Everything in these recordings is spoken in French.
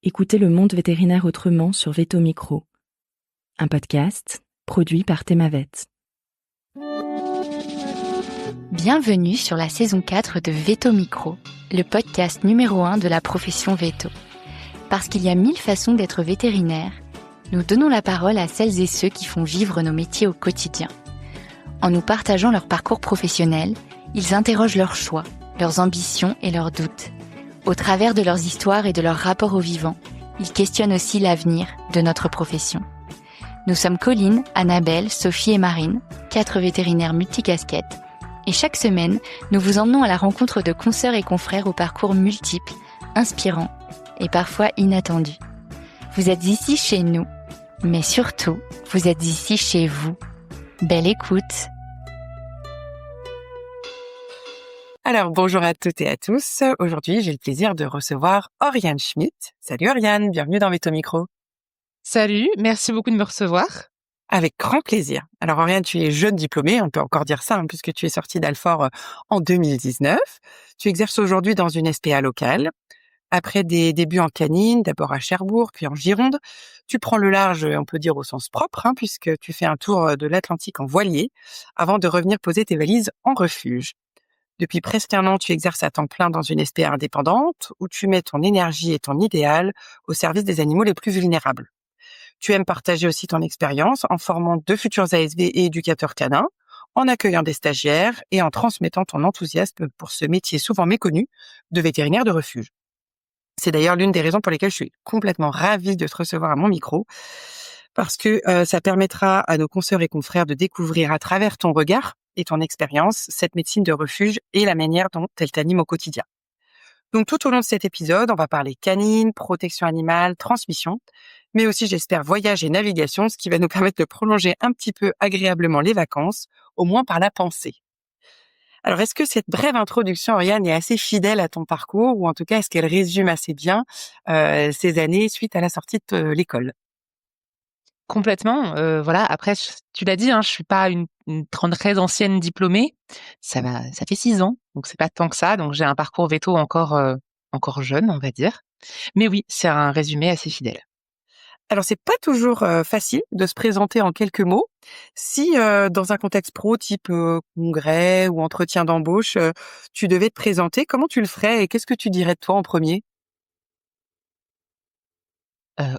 Écoutez le monde vétérinaire autrement sur Veto Micro, un podcast produit par Thémavet. Bienvenue sur la saison 4 de Veto Micro, le podcast numéro 1 de la profession veto. Parce qu'il y a 1000 façons d'être vétérinaire, nous donnons la parole à celles et ceux qui font vivre nos métiers au quotidien. En nous partageant leur parcours professionnel, ils interrogent leurs choix, leurs ambitions et leurs doutes. Au travers de leurs histoires et de leur rapport au vivant, ils questionnent aussi l'avenir de notre profession. Nous sommes Colline, Annabelle, Sophie et Marine, 4 vétérinaires multicasquettes, et chaque semaine, nous vous emmenons à la rencontre de consoeurs et confrères aux parcours multiples, inspirants et parfois inattendus. Vous êtes ici chez nous, mais surtout, vous êtes ici chez vous. Belle écoute! Alors, bonjour à toutes et à tous. Aujourd'hui, j'ai le plaisir de recevoir Oriane Schmitt. Salut Oriane, bienvenue dans Veto Micro. Salut, merci beaucoup de me recevoir. Avec grand plaisir. Alors Oriane, tu es jeune diplômée, on peut encore dire ça, puisque tu es sortie d'Alfort en 2019. Tu exerces aujourd'hui dans une SPA locale. Après des débuts en canine, d'abord à Cherbourg, puis en Gironde, tu prends le large, on peut dire au sens propre, puisque tu fais un tour de l'Atlantique en voilier, avant de revenir poser tes valises en refuge. Depuis presque un an, tu exerces à temps plein dans une SPA indépendante où tu mets ton énergie et ton idéal au service des animaux les plus vulnérables. Tu aimes partager aussi ton expérience en formant de futurs ASV et éducateurs canins, en accueillant des stagiaires et en transmettant ton enthousiasme pour ce métier souvent méconnu de vétérinaire de refuge. C'est d'ailleurs l'une des raisons pour lesquelles je suis complètement ravie de te recevoir à mon micro, parce que ça permettra à nos consoeurs et confrères de découvrir à travers ton regard et ton expérience cette médecine de refuge et la manière dont elle t'anime au quotidien. Donc tout au long de cet épisode, on va parler canine, protection animale, transmission, mais aussi j'espère voyage et navigation, ce qui va nous permettre de prolonger un petit peu agréablement les vacances, au moins par la pensée. Alors est-ce que cette brève introduction, Oriane, est assez fidèle à ton parcours, ou en tout cas est-ce qu'elle résume assez bien ces années suite à la sortie de l'école ? Complètement. Voilà. Après, tu l'as dit, je suis pas une très ancienne diplômée. Ça fait 6 ans, donc c'est pas tant que ça. Donc j'ai un parcours veto encore jeune, on va dire. Mais oui, c'est un résumé assez fidèle. Alors, c'est pas toujours facile de se présenter en quelques mots. Si dans un contexte pro, type congrès ou entretien d'embauche, tu devais te présenter, comment tu le ferais et qu'est-ce que tu dirais de toi en premier ?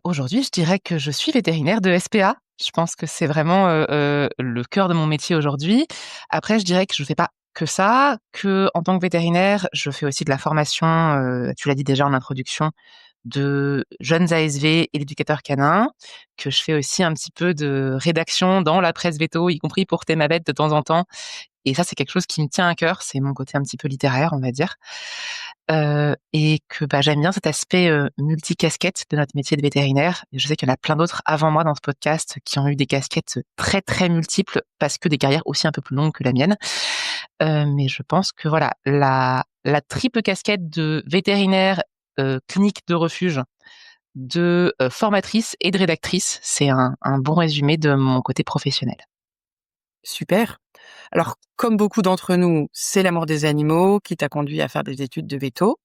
Aujourd'hui, je dirais que je suis vétérinaire de SPA. Je pense que c'est vraiment le cœur de mon métier aujourd'hui. Après, je dirais que je fais pas que ça, que en tant que vétérinaire, je fais aussi de la formation, tu l'as dit déjà en introduction, de jeunes ASV et d'éducateurs canins, que je fais aussi un petit peu de rédaction dans la presse véto, y compris pour Thémavet de temps en temps. Et ça, c'est quelque chose qui me tient à cœur, c'est mon côté un petit peu littéraire, on va dire. Et que j'aime bien cet aspect multicasquette de notre métier de vétérinaire. Et je sais qu'il y en a plein d'autres avant moi dans ce podcast qui ont eu des casquettes très, très multiples parce que des carrières aussi un peu plus longues que la mienne. Mais je pense que voilà, la triple casquette de vétérinaire, clinique de refuge, de formatrice et de rédactrice, c'est un bon résumé de mon côté professionnel. Super. Alors, comme beaucoup d'entre nous, c'est l'amour des animaux qui t'a conduit à faire des études de véto.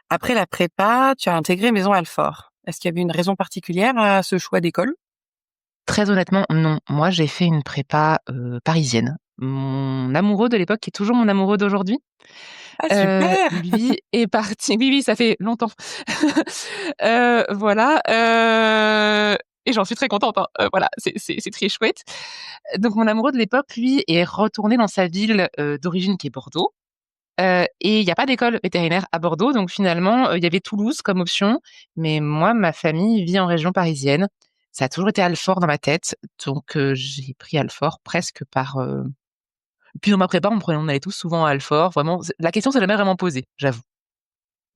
Après la prépa, tu as intégré Maison Alfort. Est-ce qu'il y avait une raison particulière à ce choix d'école ? Très honnêtement, non. Moi, j'ai fait une prépa parisienne. Mon amoureux de l'époque, qui est toujours mon amoureux d'aujourd'hui, Ah, super. lui est parti. Oui, ça fait longtemps. Voilà. Et j'en suis très contente. Voilà, c'est très chouette. Donc, mon amoureux de l'époque, lui, est retourné dans sa ville d'origine, qui est Bordeaux. Et il n'y a pas d'école vétérinaire à Bordeaux, donc finalement, il y avait Toulouse comme option. Mais moi, ma famille vit en région parisienne. Ça a toujours été Alfort dans ma tête, donc j'ai pris Alfort presque par. Puis dans ma prépa, on allait tous souvent à Alfort. Vraiment, la question s'est jamais vraiment posée, j'avoue.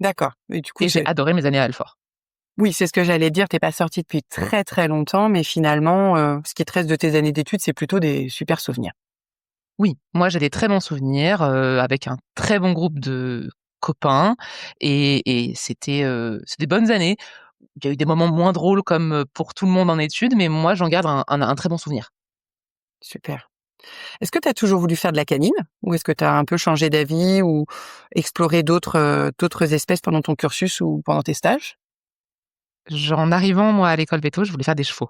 D'accord. Et du coup, Et j'ai adoré mes années à Alfort. oui, c'est ce que j'allais dire. T'es pas sortie depuis très très longtemps, mais finalement, ce qui te reste de tes années d'études, c'est plutôt des super souvenirs. Oui, moi j'ai des très bons souvenirs avec un très bon groupe de copains et c'est des bonnes années. Il y a eu des moments moins drôles comme pour tout le monde en études, mais moi j'en garde un très bon souvenir. Super. Est-ce que tu as toujours voulu faire de la canine ou est-ce que tu as un peu changé d'avis ou exploré d'autres espèces pendant ton cursus ou pendant tes stages ? En arrivant, moi, à l'école véto, je voulais faire des chevaux.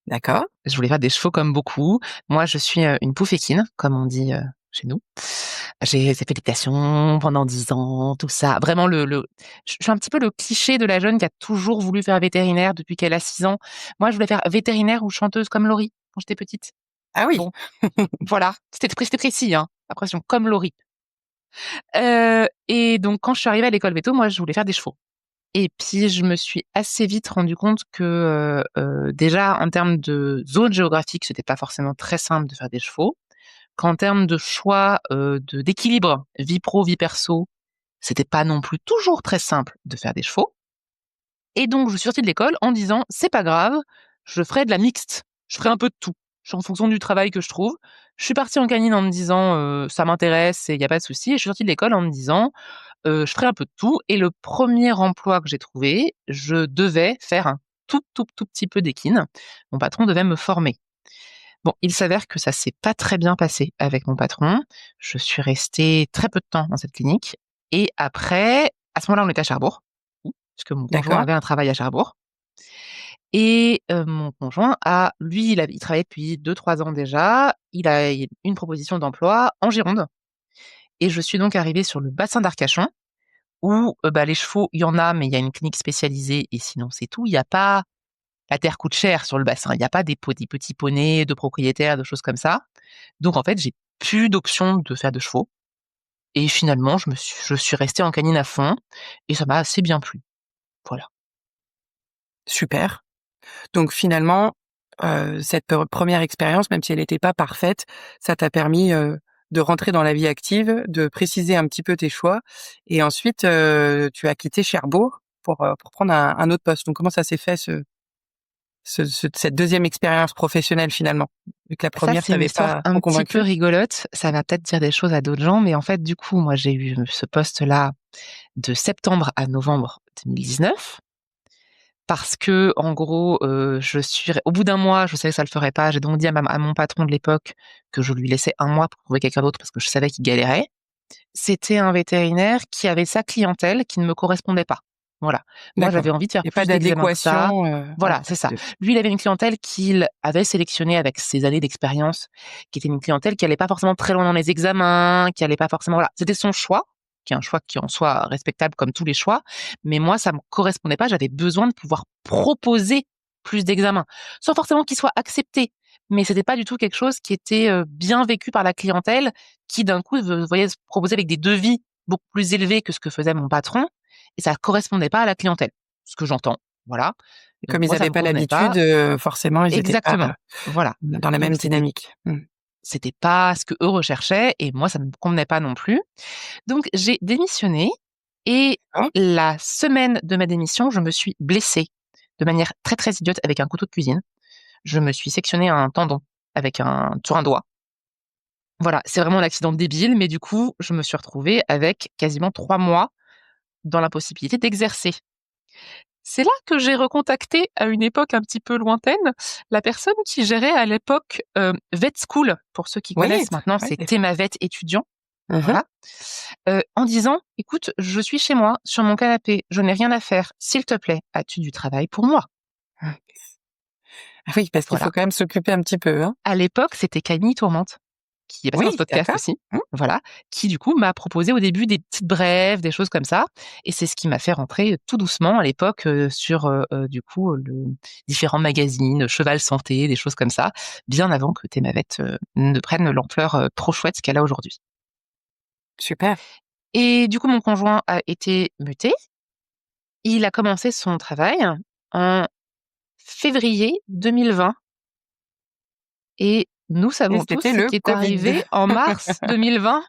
D'accord. Je voulais faire des chevaux comme beaucoup. Moi, je suis une pouféquine, comme on dit chez nous. J'ai fait l'équitation pendant 10 ans, tout ça. Vraiment, je suis un petit peu le cliché de la jeune qui a toujours voulu faire vétérinaire depuis qu'elle a 6 ans. Moi, je voulais faire vétérinaire ou chanteuse comme Laurie quand j'étais petite. Ah oui. Bon, voilà, c'était précis, hein. Après, comme Laurie. Et donc, quand je suis arrivée à l'école véto, moi, je voulais faire des chevaux. Et puis, je me suis assez vite rendu compte que déjà, en termes de zone géographique, c'était pas forcément très simple de faire des chevaux. Qu'en termes de choix d'équilibre, vie pro, vie perso, c'était pas non plus toujours très simple de faire des chevaux. Et donc, je suis sortie de l'école en disant, c'est pas grave, je ferai de la mixte. Je ferai un peu de tout. Je suis en fonction du travail que je trouve. Je suis partie en canine en me disant, ça m'intéresse et il y a pas de souci. Et je suis sortie de l'école en me disant, je ferai un peu de tout. Et le premier emploi que j'ai trouvé, je devais faire un tout petit peu d'équine. Mon patron devait me former. Bon, il s'avère que ça s'est pas très bien passé avec mon patron. Je suis restée très peu de temps dans cette clinique. Et après, à ce moment-là, on était à Cherbourg, puisque mon conjoint D'accord. avait un travail à Cherbourg. Et mon conjoint il travaillait depuis 2-3 ans déjà. Il a une proposition d'emploi en Gironde. Et je suis donc arrivée sur le bassin d'Arcachon, où les chevaux, il y en a, mais il y a une clinique spécialisée, et sinon c'est tout. Il y a pas La terre coûte cher sur le bassin. Il y a pas des petits poneys de propriétaires, de choses comme ça. Donc en fait, j'ai plus d'options de faire de chevaux. Et finalement, je suis restée en canine à fond, et ça m'a assez bien plu. Voilà. Super. Donc finalement, cette première expérience, même si elle n'était pas parfaite, ça t'a permis, de rentrer dans la vie active, de préciser un petit peu tes choix et ensuite, tu as quitté Cherbourg pour prendre un autre poste. Donc comment ça s'est fait cette deuxième expérience professionnelle finalement? Vu que la Ça, première c'est une t'avait histoire pas un trop petit peu convaincue? rigolote. Ça va peut-être dire des choses à d'autres gens, mais en fait, du coup, moi, j'ai eu ce poste-là de septembre à novembre 2019. Parce que, en gros, au bout d'un mois, je savais que ça le ferait pas. J'ai donc dit à mon patron de l'époque que je lui laissais 1 mois pour trouver quelqu'un d'autre parce que je savais qu'il galérait. C'était un vétérinaire qui avait sa clientèle qui ne me correspondait pas. Voilà. Moi, D'accord. j'avais envie de faire Il y a pas plus d'examens que ça. d'adéquation, Voilà, voilà. c'est ça. Lui, il avait une clientèle qu'il avait sélectionnée avec ses années d'expérience, qui était une clientèle qui allait pas forcément très loin dans les examens, qui allait pas forcément, voilà. C'était son choix, qui est un choix qui en soit respectable comme tous les choix. Mais moi, ça me correspondait pas. J'avais besoin de pouvoir proposer plus d'examens, sans forcément qu'ils soient acceptés. Mais c'était pas du tout quelque chose qui était bien vécu par la clientèle, qui d'un coup voyait se proposer avec des devis beaucoup plus élevés que ce que faisait mon patron, et ça correspondait pas à la clientèle. Ce que j'entends, voilà. Donc Comme ils moi, ça avaient me pas convenait l'habitude, pas. forcément ils étaient pas, Exactement. Voilà. dans la même Donc dynamique. Mmh. c'était pas ce qu'eux recherchaient, et moi, ça me convenait pas non plus. Donc j'ai démissionné, et D'accord. la semaine de ma démission, je me suis blessée de manière très, très idiote avec un couteau de cuisine. Je me suis sectionné un tendon sur un doigt. Voilà, c'est vraiment un accident débile, mais du coup, je me suis retrouvée avec quasiment 3 mois dans l'impossibilité d'exercer. C'est là que j'ai recontacté, à une époque un petit peu lointaine, la personne qui gérait à l'époque Vet School. Pour ceux qui Oui, connaissent maintenant, ouais, c'est Thémavet étudiant. mmh. Voilà. En disant: «Écoute, je suis chez moi, sur mon canapé, je n'ai rien à faire. S'il te plaît, as-tu du travail pour moi?» Ah oui, parce qu'il faut Voilà. quand même s'occuper un petit peu, hein? À l'époque, c'était Camille Tourmente, qui est passée dans ce Oui, podcast d'accord. aussi, Mmh. voilà, qui du coup m'a proposé au début des petites brèves, des choses comme ça, et c'est ce qui m'a fait rentrer tout doucement à l'époque sur du coup le différents magazines, Cheval Santé, des choses comme ça, bien avant que Thémavet ne prenne l'ampleur trop chouette qu'elle a aujourd'hui. Super. Et du coup, mon conjoint a été muté. Il a commencé son travail en février 2020. Et nous Et savons tous c'était ce le qui est Covid. arrivé en mars 2020.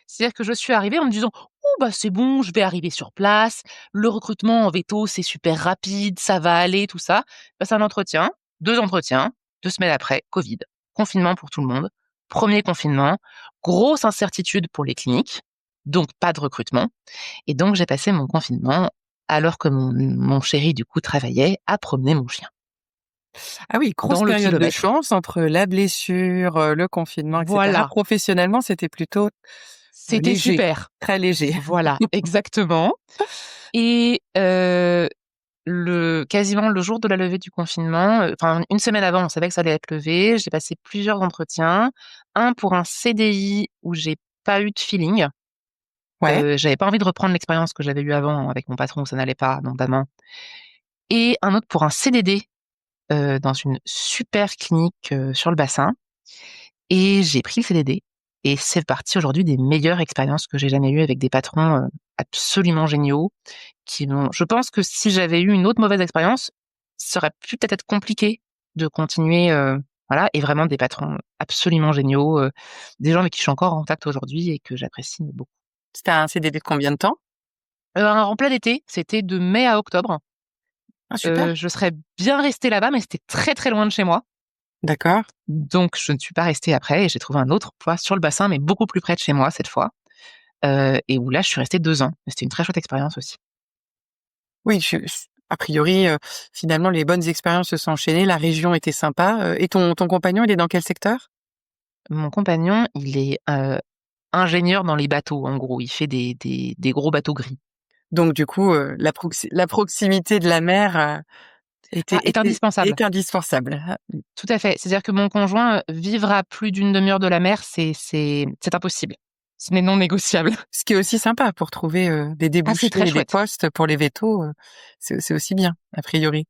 C'est-à-dire que je suis arrivée en me disant: «Oh bah, c'est bon, je vais arriver sur place, le recrutement en veto, c'est super rapide, ça va aller, tout ça». Passe un entretien, 2 entretiens, 2 semaines après, Covid. Confinement pour tout le monde. Premier confinement, grosse incertitude pour les cliniques, donc pas de recrutement, et donc j'ai passé mon confinement, alors que mon chéri, du coup, travaillait, à promener mon chien Ah oui, grosse dans le période de kilomètre. chance entre la blessure, le confinement et cetera. Voilà, Professionnellement, c'était plutôt, c'était léger, super. très léger. Voilà, exactement. Et quasiment le jour de la levée du confinement, enfin une semaine avant, on savait que ça allait être levé. J'ai passé plusieurs entretiens. Un pour un CDI où j'ai pas eu de feeling. Ouais. J'avais pas envie de reprendre l'expérience que j'avais eue avant avec mon patron où ça n'allait pas, notamment. Et un autre pour un CDD dans une super clinique sur le bassin. Et j'ai pris le CDD et c'est parti aujourd'hui des meilleures expériences que j'ai jamais eues avec des patrons absolument géniaux je pense que si j'avais eu une autre mauvaise expérience, ça aurait pu peut-être être compliqué de continuer, voilà, et vraiment des patrons absolument géniaux, des gens avec qui je suis encore en contact aujourd'hui et que j'apprécie beaucoup. C'était un CDD de combien de temps? En plein été, c'était de mai à octobre. Ah super. Je serais bien restée là-bas, mais c'était très, très loin de chez moi. D'accord. Donc je ne suis pas restée après et j'ai trouvé un autre emploi sur le bassin, mais beaucoup plus près de chez moi cette fois, et où là, je suis restée 2 ans. C'était une très chouette expérience aussi. Oui, a priori, finalement, les bonnes expériences se sont enchaînées, la région était sympa, et ton compagnon, il est dans quel secteur? Mon compagnon, il est, ingénieur dans les bateaux, en gros. Il fait des gros bateaux gris. Donc du coup, la proximité de la mer, Ah, est indispensable. est indispensable. Ah, Tout à fait. C'est-à-dire que mon conjoint, vivre à plus d'une demi-heure de la mer, c'est impossible. Ce n'est non négociable. ce qui est aussi sympa pour trouver, des Ah, c'est débouchés très et des chouette. postes pour les vétos, c'est aussi bien, a priori.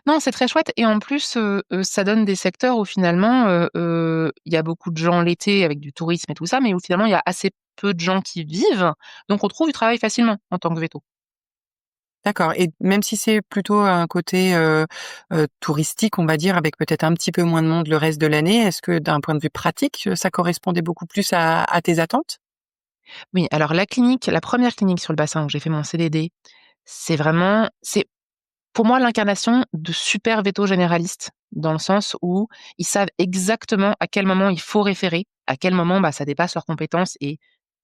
Non, c'est très chouette et en plus, ça donne des secteurs où finalement, il y a beaucoup de gens l'été avec du tourisme et tout ça, mais où finalement il y a assez peu de gens qui vivent, donc on trouve du travail facilement en tant que véto. D'accord, et même si c'est plutôt un côté, touristique, on va dire, avec peut-être un petit peu moins de monde le reste de l'année, est-ce que d'un point de vue pratique, ça correspondait beaucoup plus à tes attentes? Oui, alors la première clinique sur le bassin où j'ai fait mon CDD, c'est pour moi l'incarnation de super vétos généralistes, dans le sens où ils savent exactement à quel moment il faut référer, à quel moment, bah, ça dépasse leurs compétences et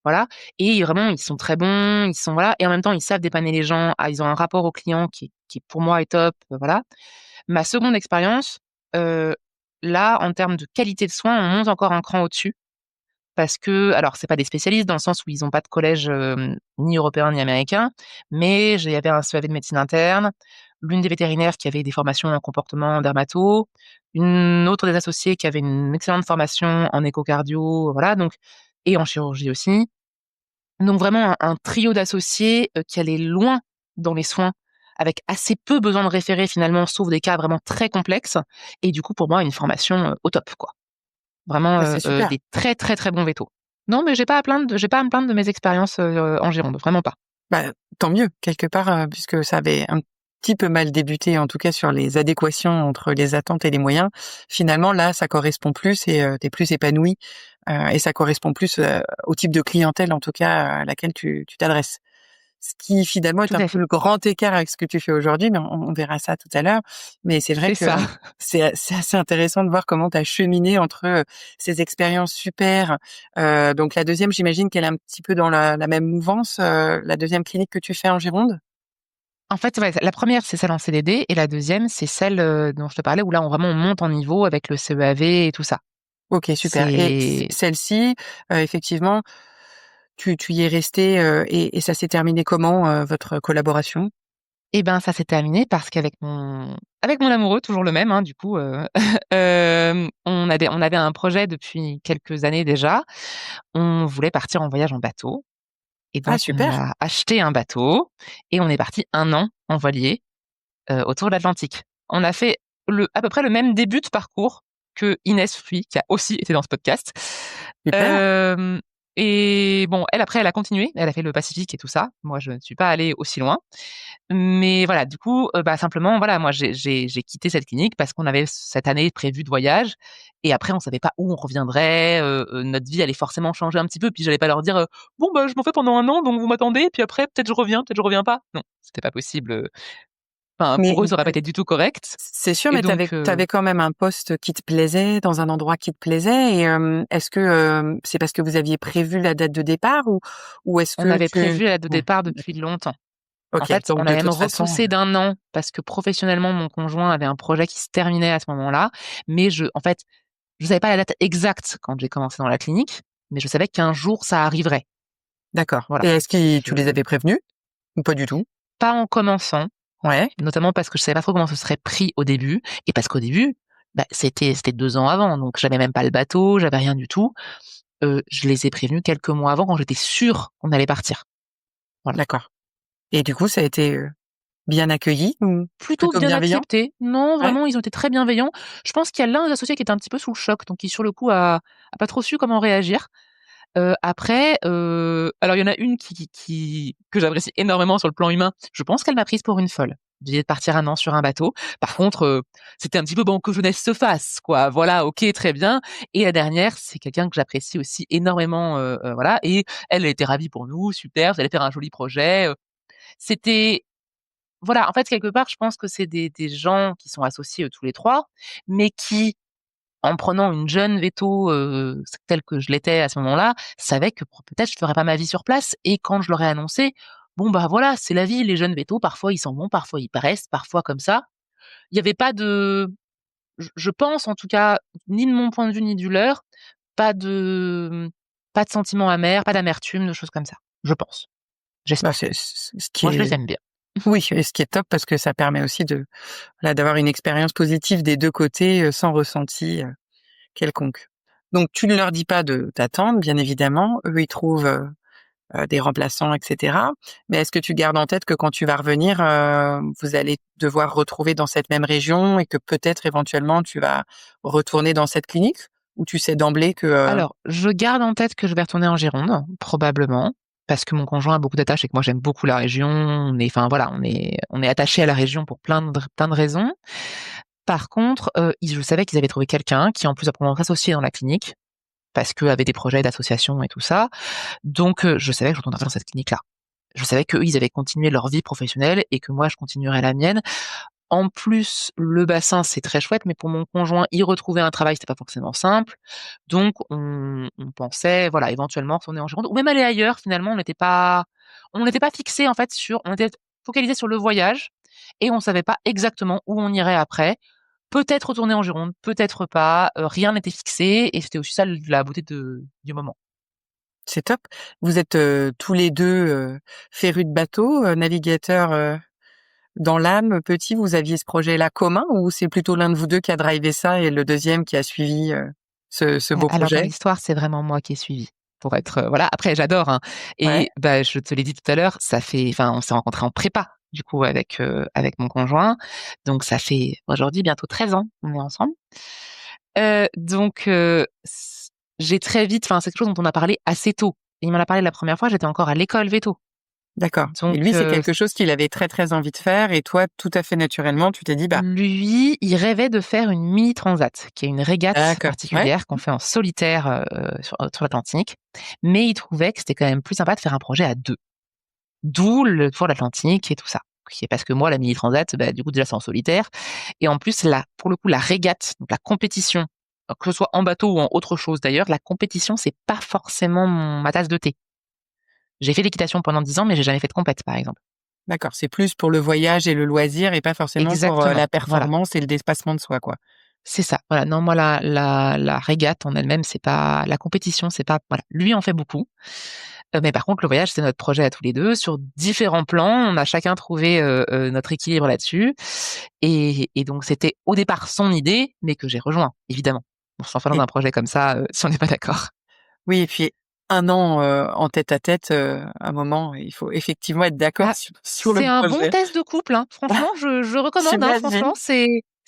voilà, et vraiment ils sont très bons, ils sont voilà et en même temps ils savent dépanner les gens, ils ont un rapport au client qui pour moi est top, voilà. Ma seconde expérience, heu, là, en termes de qualité de soins, on monte encore un cran au-dessus parce que alors c'est pas des spécialistes dans le sens où ils ont pas de collège, ni européen ni américain, mais il y avait un CEAV de médecine interne, l'une des vétérinaires qui avait des formations en comportement dermato, une autre des associées qui avait une excellente formation en échocardio, voilà donc et en chirurgie aussi. Donc vraiment un trio d'associés, qui allait loin dans les soins, avec assez peu besoin de référer finalement, sauf des cas vraiment très complexes et du coup pour moi une formation, au top quoi. Vraiment, Bah, c'est super. des très, très, très bons vétos. Non, mais j'ai pas à me plaindre de mes expériences, en Gironde, vraiment pas. Bah, tant mieux quelque part, puisque ça avait un petit peu mal débuté, en tout cas sur les adéquations entre les attentes et les moyens. Finalement, là, ça correspond plus et tu plus épanoui, et ça correspond plus, au type de clientèle, en tout cas, à laquelle tu t'adresses. Ce qui finalement est Tout un à peu fait. le grand écart avec ce que tu fais aujourd'hui, mais on verra ça tout à l'heure. Mais c'est vrai C'est que ça. c'est assez intéressant de voir comment tu as cheminé entre, ces expériences super, donc la deuxième, j'imagine qu'elle est un petit peu dans la même mouvance, la deuxième clinique que tu fais en Gironde? En fait, ouais, la première c'est celle en CDD et la deuxième c'est celle, dont je te parlais où là, on monte en niveau avec le CEAV et tout ça. OK, super, et C'est celle-ci, effectivement, tu y es resté, et ça s'est terminé comment, votre collaboration? et ben, ça s'est terminé parce qu'avec mon amoureux, toujours le même, hein, du coup, on avait un projet depuis quelques années déjà. On voulait partir en voyage en bateau et Ah donc on super! a acheté un bateau et on est parti 1 an en voilier, autour de l'Atlantique. On a fait à peu près le même début de parcours que Inès Fluy, qui a aussi été dans ce podcast. Super! Hem et bon, elle après, elle a continué, elle a fait le Pacifique et tout ça. Moi, je ne suis pas allée aussi loin. Mais voilà, du coup, bah, simplement, voilà, moi, j'ai quitté cette clinique parce qu'on avait cette année prévue de voyage et après on savait pas où on reviendrait, notre vie allait forcément changer un petit peu, puis j'allais pas leur dire, «Bon, bah, je m'en fais pendant 1 an, donc vous m'attendez, puis après peut-être je reviens pas». Non, c'était pas possible, enfin, Mais pour eux, ça aurait pas été du tout correct c'est sûr, et mais donc tu avais quand même un poste qui te plaisait, dans un endroit qui te plaisait, et est-ce que, c'est parce que vous aviez prévu la date de départ, ou est-ce on que avait tu prévu la date de ouais, départ depuis longtemps. En OK, fait, donc on a de même toute façon, repoussé d'1 an parce que professionnellement, mon conjoint avait un projet qui se terminait à ce moment-là, mais en fait, je savais pas la date exacte quand j'ai commencé dans la clinique, mais je savais qu'un jour ça arriverait. d'accord, et Voilà. est-ce que tu Je les avais prévenus ou pas du tout? Pas en commençant, Ouais. Notamment parce que je savais pas trop comment ce serait pris au début et parce qu'au début, c'était 2 ans avant, donc j'avais même pas le bateau, j'avais rien du tout. Je les ai prévenus quelques mois avant quand j'étais sûre qu'on allait partir. Voilà. D'accord. Et du coup, ça a été, bien accueilli ou Plutôt plutôt bien bienveillant? accepté. Non, Ouais. vraiment, ils ont été très bienveillants. Je pense qu'il y a l'un des associés qui était un petit peu sous le choc, donc qui sur le coup a pas trop su comment réagir. Après, alors il y en a une qui que j'apprécie énormément sur le plan humain. Je pense qu'elle m'a prise pour une folle, d'idée de partir 1 an sur un bateau. Par contre, c'était un petit peu banco jeunesse se fasse, quoi. Voilà, OK, très bien. Et la dernière, c'est quelqu'un que j'apprécie aussi énormément, voilà, et elle était ravie pour nous, super, vous allez faire un joli projet, C'était voilà, en fait, quelque part, je pense que c'est des gens qui sont associés, tous les 3, mais qui, en prenant une jeune véto, telle que je l'étais à ce moment-là, savaient que peut-être je ferais pas ma vie sur place et quand je leur ai annoncé, bon, bah, voilà, c'est la vie, les jeunes vétos, parfois ils s'en vont, parfois ils restent, parfois comme ça. Il y avait pas de je pense en tout cas, ni de mon point de vue ni du leur, pas de pas de sentiments amers, pas d'amertume, de choses comme ça. Je pense. Bah, J'espère. c'est ce qui Moi, je les est aime bien. oui, et ce qui est top parce que ça permet aussi de voilà, d'avoir une expérience positive des 2 côtés, sans ressenti, quelconque. Donc tu ne leur dis pas de t'attendre, bien évidemment. Eux, ils trouvent, des remplaçants et cetera. Mais est-ce que tu gardes en tête que quand tu vas revenir, vous allez devoir retrouver dans cette même région et que peut-être éventuellement tu vas retourner dans cette clinique? Ou tu sais d'emblée que, Alors, je garde en tête que je vais retourner en Gironde, probablement, parce que mon conjoint a beaucoup d'attaches et que moi j'aime beaucoup la région. Enfin voilà, on est attachés à la région pour plein de raisons. Par contre, je savais qu'ils avaient trouvé quelqu'un qui en plus va probablement s'associer dans la clinique, parce qu'eux avaient des projets d'association et tout ça. Donc, je savais que je retournerais dans cette clinique-là. Je savais qu'eux, ils avaient continué leur vie professionnelle et que moi je continuerais la mienne. En plus, le bassin, c'est très chouette, mais pour mon conjoint, y retrouver un travail, c'était pas forcément simple. Donc, on pensait, voilà, éventuellement retourner en Gironde ou même aller ailleurs. Finalement, on n'était pas fixé en fait on était focalisé sur le voyage et on savait pas exactement où on irait après. Peut-être retourner en Gironde, peut-être pas. Rien n'était fixé et c'était aussi ça la beauté du moment. c'est top. Vous êtes, tous les 2 férus de bateau, navigateurs, dans l'âme, petits, vous aviez ce projet-là commun ou c'est plutôt l'un de vous 2 qui a drivé ça et le deuxième qui a suivi, ce beau Alors dans projet? l'histoire, c'est vraiment moi qui ai suivi pour être, voilà. Après j'adore, hein, Ouais, et bah, je te l'ai dit tout à l'heure, on s'est rencontrés en prépa, du coup avec mon conjoint. Donc ça fait aujourd'hui bientôt 13 ans qu'on est ensemble. Donc j'ai très vite c'est quelque chose dont on a parlé assez tôt. Il m'en a parlé la première fois, j'étais encore à l'école véto. d'accord. Et lui, Donc c'est quelque chose qu'il avait très, très envie de faire et toi, tout à fait naturellement, tu t'es dit: «Bah» lui, il rêvait de faire une mini transat, qui est une régate d'accord, ouais, particulière qu'on fait en solitaire, sur l'Atlantique, mais il trouvait que c'était quand même plus sympa de faire un projet à 2. D'où le tour de l'Atlantique et tout ça. Qui est parce que moi, la mini transat, du coup, déjà, c'est en solitaire et en plus, pour le coup, la régate, donc la compétition, que ce soit en bateau ou en autre chose d'ailleurs, la compétition, c'est pas forcément ma tasse de thé. J'ai fait l'équitation pendant 10 ans, mais j'ai jamais fait de compète, par exemple. d'accord. C'est plus pour le voyage et le loisir et pas forcément pour, Exactement, la voilà. performance et le dépassement de soi, quoi. C'est ça, voilà. Non, moi, la régate en elle-même, c'est pas la compétition, c'est pas voilà. Lui en fait beaucoup, mais par contre, le voyage, c'est notre projet à tous les 2 sur différents plans. On a chacun trouvé, notre équilibre là-dessus et donc c'était au départ son idée, mais que j'ai rejoint, évidemment. On se lance pas dans Et un projet comme ça, si on n'est pas d'accord. oui et puis 1 an, en tête-à-tête, à un moment, il faut effectivement être d'accord Ah, sur le c'est un bon projet. test de couple, hein. Franchement, je recommande, hein, J'imagine. franchement,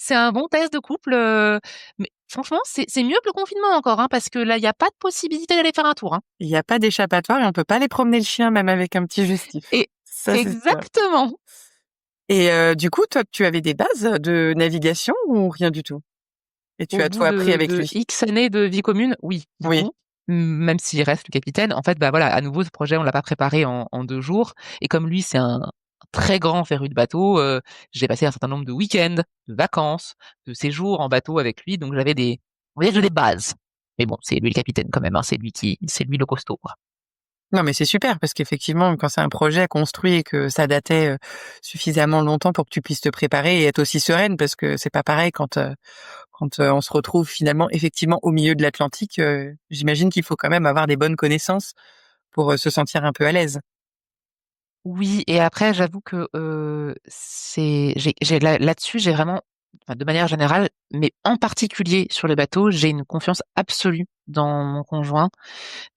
c'est un bon test de couple, mais franchement, c'est mieux que le confinement encore, hein, parce que là, il y a pas de possibilité d'aller faire un tour, hein. Il y a pas d'échappatoire et on peut pas aller promener le chien même avec un petit justif. Et Ça, c'est sûr. exactement. Et du coup, toi, tu avais des bases de navigation ou rien du tout? Et tu Au as tout bout appris de avec de lui? X années de vie commune, oui, du Oui. coup, même s'il reste le capitaine, en fait, voilà, à nouveau, ce projet, on l'a pas préparé en 2 jours et comme lui, c'est un très grand féru de bateau, j'ai passé un certain nombre de week-ends, de vacances, de séjours en bateau avec lui, donc on va dire que j'ai des bases. Mais bon, c'est lui le capitaine quand même, hein, c'est lui le costaud, quoi. Non, mais c'est super parce qu'effectivement, quand c'est un projet construit et que ça datait, suffisamment longtemps pour que tu puisses te préparer et être aussi sereine parce que c'est pas pareil quand on se retrouve finalement effectivement au milieu de l'Atlantique, j'imagine qu'il faut quand même avoir des bonnes connaissances pour, se sentir un peu à l'aise. Oui, et après j'avoue que, j'ai là-dessus, j'ai vraiment, enfin, de manière générale, mais en particulier sur les bateaux, j'ai une confiance absolue dans mon conjoint.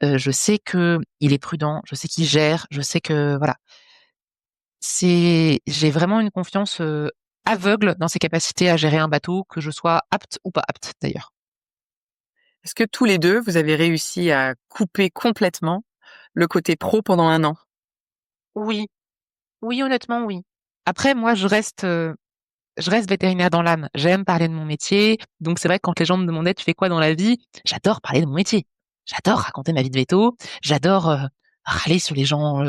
Je sais qu'il est prudent, je sais qu'il gère, je sais que voilà. J'ai vraiment une confiance, aveugle dans ses capacités à gérer un bateau, que je sois apte ou pas apte d'ailleurs. Est-ce que tous les 2, vous avez réussi à couper complètement le côté pro pendant 1 an? Oui, oui, honnêtement, oui. Après moi je reste vétérinaire dans l'âme. J'aime parler de mon métier, donc c'est vrai que quand les gens me demandaient: «Tu fais quoi dans la vie?» J'adore parler de mon métier. J'adore raconter ma vie de véto, j'adore, râler sur les gens,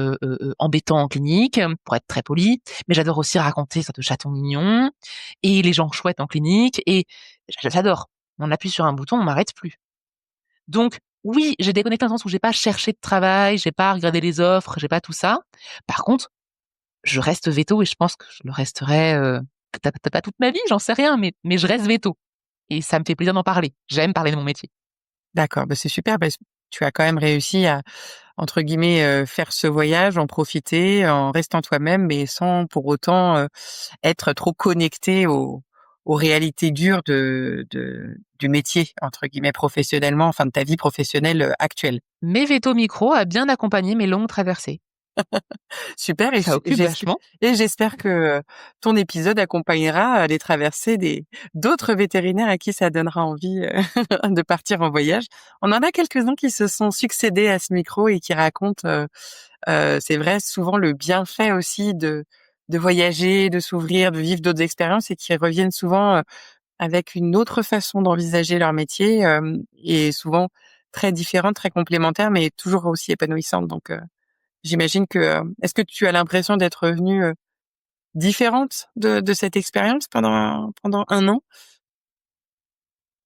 embêtants en clinique, pour être très poli, mais j'adore aussi raconter sortes de chatons mignons et les gens chouettes en clinique et j'adore. On appuie sur un bouton, on m'arrête plus. Donc oui, j'ai déconnecté dans le sens où j'ai pas cherché de travail, j'ai pas regardé les offres, j'ai pas tout ça. Par contre, je reste véto et je pense que je le resterai, peut-être pas toute ma vie, j'en sais rien, mais je reste véto et ça me fait plaisir d'en parler. J'aime parler de mon métier. D'accord, bah, c'est super parce que tu as quand même réussi à, entre guillemets, faire ce voyage, en profiter, en restant toi-même, mais sans pour autant, être trop connecté aux réalités dures du métier, entre guillemets, professionnellement, enfin de ta vie professionnelle, actuelle. Mais Veto Micro a bien accompagné mes longues traversées. Super Ça occupe vachement. j'espère que, ton épisode accompagnera, les traversées des d'autres vétérinaires à qui ça donnera envie, de partir en voyage. On en a quelques-uns qui se sont succédés à ce micro et qui racontent, c'est vrai, souvent le bienfait aussi de voyager, de s'ouvrir, de vivre d'autres expériences et qui reviennent souvent, avec une autre façon d'envisager leur métier, et souvent très différente, très complémentaire, mais toujours aussi épanouissante donc j'imagine que, est-ce que tu as l'impression d'être revenue, différente de cette expérience pendant 1 an?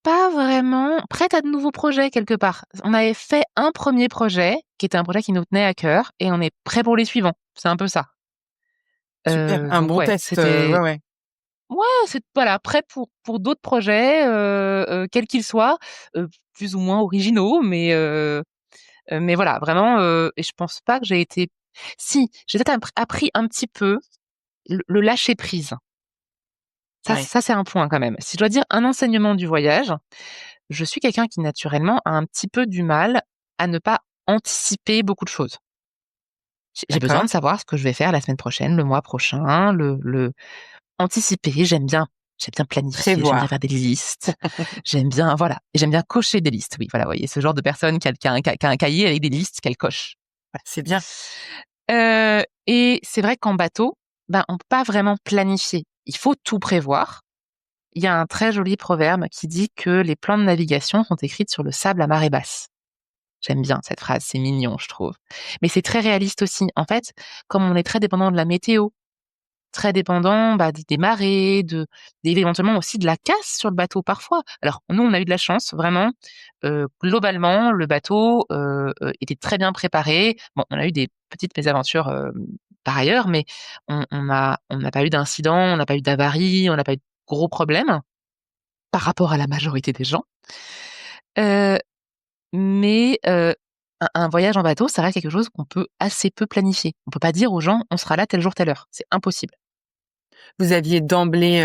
Pas vraiment prête à de nouveaux projets quelque part. On avait fait un premier projet, qui était un projet qui nous tenait à cœur et on est prêt pour les suivants. C'est un peu ça. Super, un Donc bon ouais, test, ouais, c'était ouais. ouais, c'est voilà, prêt pour d'autres projets, quels qu'ils soient, plus ou moins originaux, mais voilà, vraiment, et je pense pas que j'ai été si, j'ai peut-être appris un petit peu le lâcher prise. Ouais, Ça, c'est un point quand même. Si je dois dire un enseignement du voyage, je suis quelqu'un qui naturellement a un petit peu du mal à ne pas anticiper beaucoup de choses. J'ai besoin d'accord. de savoir ce que je vais faire la semaine prochaine, le mois prochain, le anticiper. J'aime bien planifier, j'aime bien Prévoir, faire des listes, j'aime bien voilà, et j'aime bien cocher des listes. Oui, voilà, vous voyez, ce genre de personne qui a un cahier avec des listes qu'elle coche. c'est bien. Et c'est vrai qu'en bateau, ben, on peut pas vraiment planifier. Il faut tout prévoir. Il y a un très joli proverbe qui dit que les plans de navigation sont écrits sur le sable à marée basse. J'aime bien cette phrase, c'est mignon, je trouve. Mais c'est très réaliste aussi. En fait, comme on est très dépendant de la météo, très dépendant, bah, des marées, éventuellement aussi de la casse sur le bateau parfois. Alors nous, on a eu de la chance, vraiment. Globalement, le bateau, était très bien préparé. Bon, on a eu des petites mésaventures, par ailleurs, mais on n'a pas eu d'incident, on n'a pas eu d'avarie, on n'a pas eu de gros problèmes par rapport à la majorité des gens. Heu, mais un voyage en bateau, ça reste quelque chose qu'on peut assez peu planifier. On peut pas dire aux gens: «On sera là tel jour, telle heure». C'est impossible. Vous aviez d'emblée,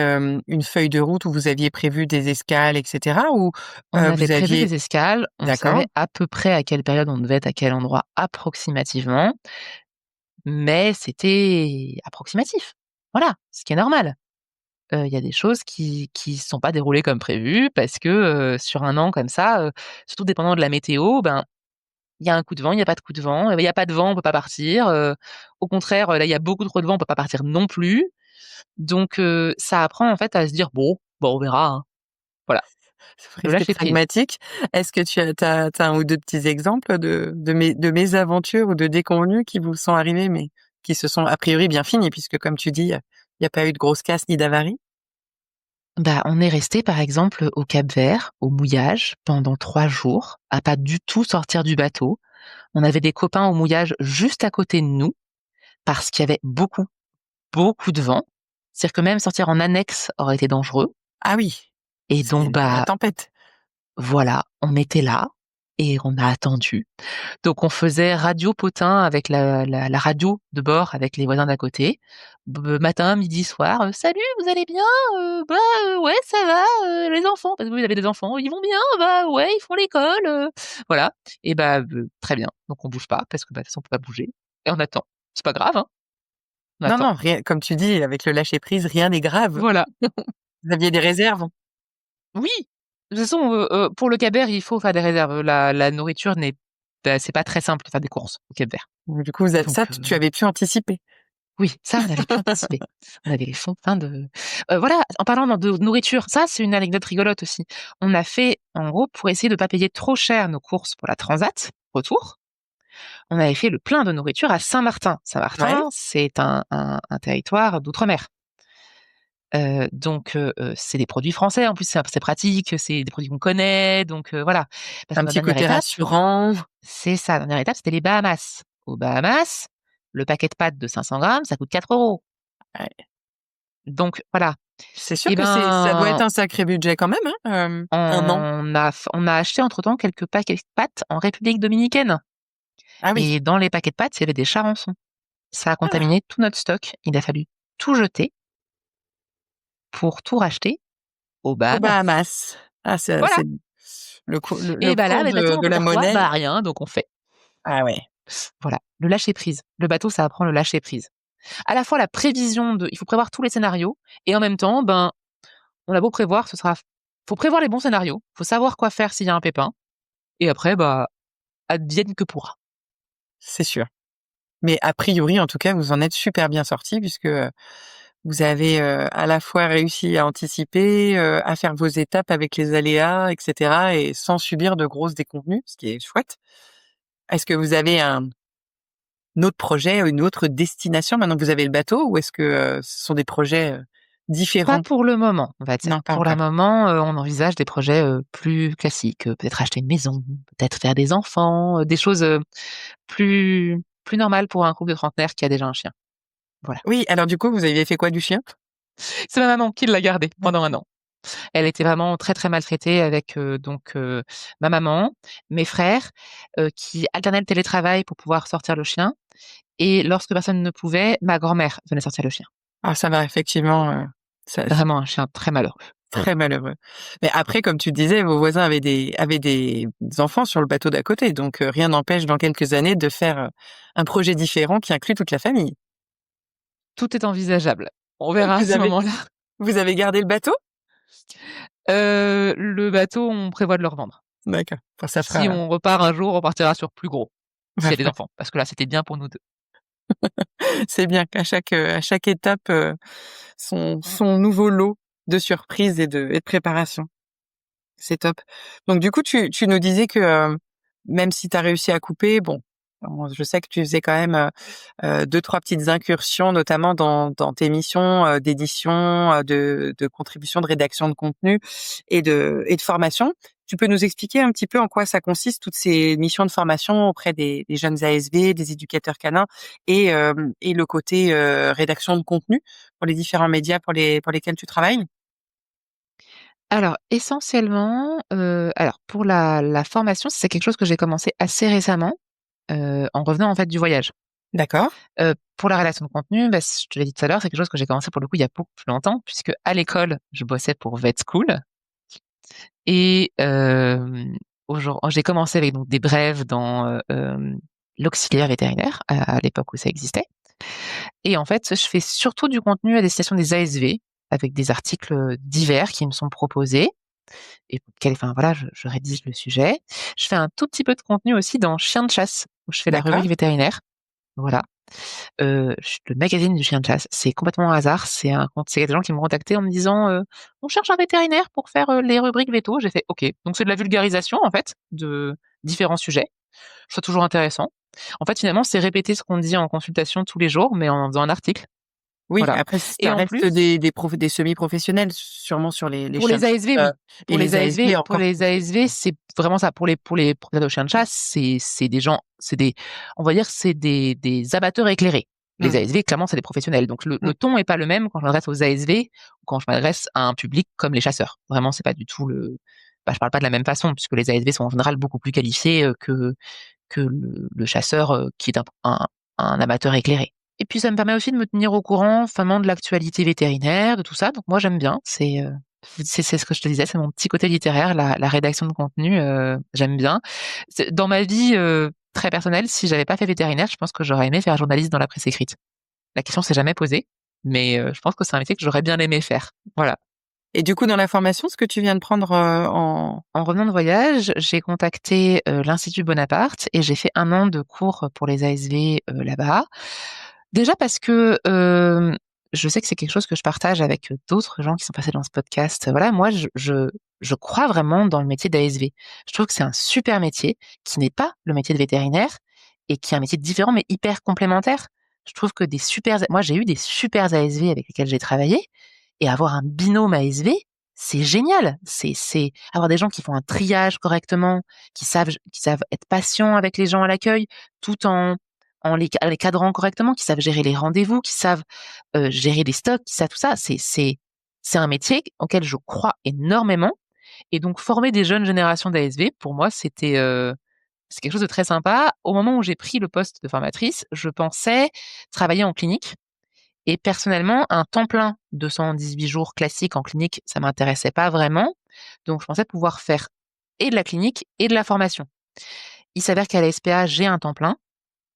une feuille de route où vous aviez prévu des escales et cetera? Ou, On avait vous prévu aviez des escales, on d'accord, savait à peu près à quelle période on devait être à quel endroit approximativement, mais c'était approximatif. Voilà, ce qui est normal. Il y a des choses qui se sont pas déroulées comme prévu parce que, sur un an comme ça, surtout dépendant de la météo, ben, il y a un coup de vent, il y a pas de coup de vent, il y a pas de vent, on peut pas partir, au contraire, là, il y a beaucoup trop de vent, on peut pas partir non plus. Donc ça apprend en fait à se dire: «Bon, bah, on verra, hein». Voilà, faut le rester lâcher prise. pragmatique. Est-ce que tu as 1 ou 2 petits exemples de mésaventures ou de déconvenues qui vous sont arrivées, mais qui se sont a priori bien finies puisque comme tu dis, il y a pas eu de grosses casses ni d'avaries? Bah, on est resté par exemple au Cap-Vert, au mouillage, pendant 3 jours, à pas du tout sortir du bateau. On avait des copains au mouillage juste à côté de nous, parce qu'il y avait beaucoup, beaucoup de vent. C'est-à-dire que même sortir en annexe aurait été dangereux Ah oui, et donc c'est la bah, tempête. voilà, on était là. et on a attendu. Donc on faisait radio potin avec la radio de bord avec les voisins d'à côté. Matin, midi, soir. Salut, vous allez bien? Ouais, ça va. Les enfants, parce que vous avez des enfants, ils vont bien? Bah ouais, ils font l'école. Voilà. Et très bien. Donc on bouge pas parce que de toute façon on peut pas bouger et on attend. C'est pas grave, hein. On Non, attend. non, rien, comme tu dis, avec le lâcher prise, rien n'est grave. Voilà. Vous aviez des réserves? Oui. De toute façon, pour le Cap-Vert, il faut faire des réserves. La nourriture c'est pas très simple de faire des courses au Cap-Vert. Donc, du coup, Donc, ça, tu avais pu anticiper. oui, ça, on avait pu anticiper. On avait les fonds pleins de voilà, en parlant de nourriture, ça, c'est une anecdote rigolote aussi. On a fait, en gros, pour essayer de pas payer trop cher nos courses pour la transat, retour, on avait fait le plein de nourriture à Saint-Martin. Ouais. Saint-Martin, c'est un territoire d'outre-mer. Donc c'est des produits français, en plus, c'est pratique, c'est des produits qu'on connaît, donc voilà. Parce Un que notre petit dernière côté étape rassurant. c'est ça, la dernière étape, c'était les Bahamas. Aux Bahamas, le paquet de pâtes de 500 grammes, ça coûte 4 €. Ouais. Donc voilà. C'est sûr Et que ça doit être ben, un sacré budget quand même, hein, 1 an. on a acheté entre-temps quelques paquets de pâtes en République dominicaine Ah oui. et dans les paquets de pâtes, il y avait des charançons. Ça a Ah, contaminé tout notre stock. Il a fallu tout jeter pour tout racheter aux aux Bahamas. Bahamas. Ah, Voilà. c'est le Et bah là, cours le bateau, on de peut la faire quoi? monnaie. Bah rien, donc on fait. Ah ouais. Voilà, le lâcher prise. Le bateau, ça apprend le lâcher prise. À la fois la prévision il faut prévoir tous les scénarios et en même temps, on a beau prévoir, faut prévoir les bons scénarios, faut savoir quoi faire s'il y a un pépin et après, advienne que pourra. C'est sûr. Mais a priori, en tout cas, vous en êtes super bien sortis puisque, vous avez, à la fois réussi à anticiper, à faire vos étapes avec les aléas et cetera et sans subir de grosses déconvenues, ce qui est chouette. Est-ce que vous avez un autre projet, une autre destination maintenant que vous avez le bateau ou est-ce que, ce sont des projets, Pas différents? pour le moment, on va dire. Non, pas Pour le encore. moment, on envisage des projets, plus classiques, peut-être acheter une maison, peut-être faire des enfants, des choses, plus normales pour un couple de trentenaires qui a déjà un chien. Voilà. Oui, alors du coup, vous aviez fait quoi du chien? C'est ma maman qui l'a gardé Mmh. pendant 1 an. Elle était vraiment très, très maltraitée avec, ma maman, mes frères, qui alternaient le télétravail pour pouvoir sortir le chien et lorsque personne ne pouvait, ma grand-mère venait sortir le chien. Ah ça va effectivement, ça Vraiment un chien très malheureux. très malheureux. Mais après, comme tu disais, vos voisins avaient des enfants sur le bateau d'à côté, donc rien n'empêche dans quelques années de faire, un projet différent qui inclut toute la famille. Tout est envisageable. On verra à Vous ce avez moment-là. vous avez gardé le bateau? Le bateau, on prévoit de le revendre. D'accord. Bon ça Si fera on repart un jour, on partira sur plus gros, s'il y a des ouais, enfants, parce que là, c'était bien pour nous 2. c'est bien qu'à chaque étape, son nouveau lot de surprises et de préparation. C'est top. Donc du coup, tu nous disais que, même si tu as réussi à couper, bon, je sais que tu faisais quand même, 2-3 petites incursions, notamment dans tes missions, d'édition, de contribution, de rédaction de contenu et de formation. Tu peux nous expliquer un petit peu en quoi ça consiste, toutes ces missions de formation auprès des jeunes ASV, des éducateurs canins et le côté, rédaction de contenu pour les différents médias pour lesquels tu travailles? Alors essentiellement, pour la formation, c'est quelque chose que j'ai commencé assez récemment, en revenant en fait du voyage. D'accord. Pour la rédaction de contenu, je te l'ai dit tout à l'heure, c'est quelque chose que j'ai commencé pour le coup il y a beaucoup plus longtemps puisque à l'école, je bossais pour Vet School et j'ai commencé avec donc des brèves dans, l'auxiliaire vétérinaire à l'époque où ça existait et en fait, je fais surtout du contenu à destination des ASV avec des articles, divers qui me sont proposés et pour lesquels enfin voilà, je rédige le sujet. Je fais un tout petit peu de contenu aussi dans Chien de chasse où je fais la D'accord. rubrique vétérinaire. Voilà. Le magazine du chien de chasse, c'est complètement un hasard. C'est des gens qui m'ont contacté en me disant, «On cherche un vétérinaire pour faire, les rubriques véto». J'ai fait: «OK». Donc c'est de la vulgarisation, en fait, de différents sujets. Je trouve toujours intéressant. En fait, finalement, c'est répéter ce qu'on dit en consultation tous les jours, mais en faisant un article. Oui, Voilà après et ça en reste plus, des semi-professionnels sûrement sur les pour chiens les de ASV, chasse, oui. et les ASV Pour encore les plus. ASV, c'est vraiment ça. Pour les propriétaires de chiens de chasse, c'est des gens, on va dire, c'est des amateurs éclairés. Les Mmh. ASV, clairement, c'est des professionnels. Donc Mmh. le ton est pas le même quand je m'adresse aux ASV ou quand je m'adresse à un public comme les chasseurs. Vraiment, c'est pas du tout je parle pas de la même façon puisque les ASV sont en général beaucoup plus qualifiés que le chasseur qui est un amateur éclairé. Et puis ça me permet aussi de me tenir au courant vraiment de l'actualité vétérinaire, de tout ça. Donc moi j'aime bien. C'est ce que je te disais, c'est mon petit côté littéraire, la rédaction de contenu. J'aime bien. Dans ma vie très personnelle, si j'avais pas fait vétérinaire, je pense que j'aurais aimé faire journaliste dans la presse écrite. La question s'est jamais posée, mais je pense que c'est un métier que j'aurais bien aimé faire. Voilà. Et du coup, dans la formation, ce que tu viens de prendre En revenant de voyage, j'ai contacté l'Institut Bonaparte et j'ai fait 1 an de cours pour les ASV là-bas. Déjà parce que je sais que c'est quelque chose que je partage avec d'autres gens qui sont passés dans ce podcast. Voilà, moi, je crois vraiment dans le métier d'ASV. Je trouve que c'est un super métier qui n'est pas le métier de vétérinaire et qui est un métier différent mais hyper complémentaire. Je trouve que moi, j'ai eu des super ASV avec lesquels j'ai travaillé et avoir un binôme ASV, c'est génial. C'est avoir des gens qui font un triage correctement, qui savent être patients avec les gens à l'accueil, tout en les cadrant correctement, qui savent gérer les rendez-vous, qui savent gérer les stocks, qui savent tout ça. C'est un métier auquel je crois énormément. Et donc former des jeunes générations d'ASV, pour moi, c'est quelque chose de très sympa. Au moment où j'ai pris le poste de formatrice, je pensais travailler en clinique. Et personnellement, un temps plein de 118 jours classique en clinique, ça m'intéressait pas vraiment. Donc, je pensais pouvoir faire et de la clinique et de la formation. Il s'avère qu'à la SPA, j'ai un temps plein,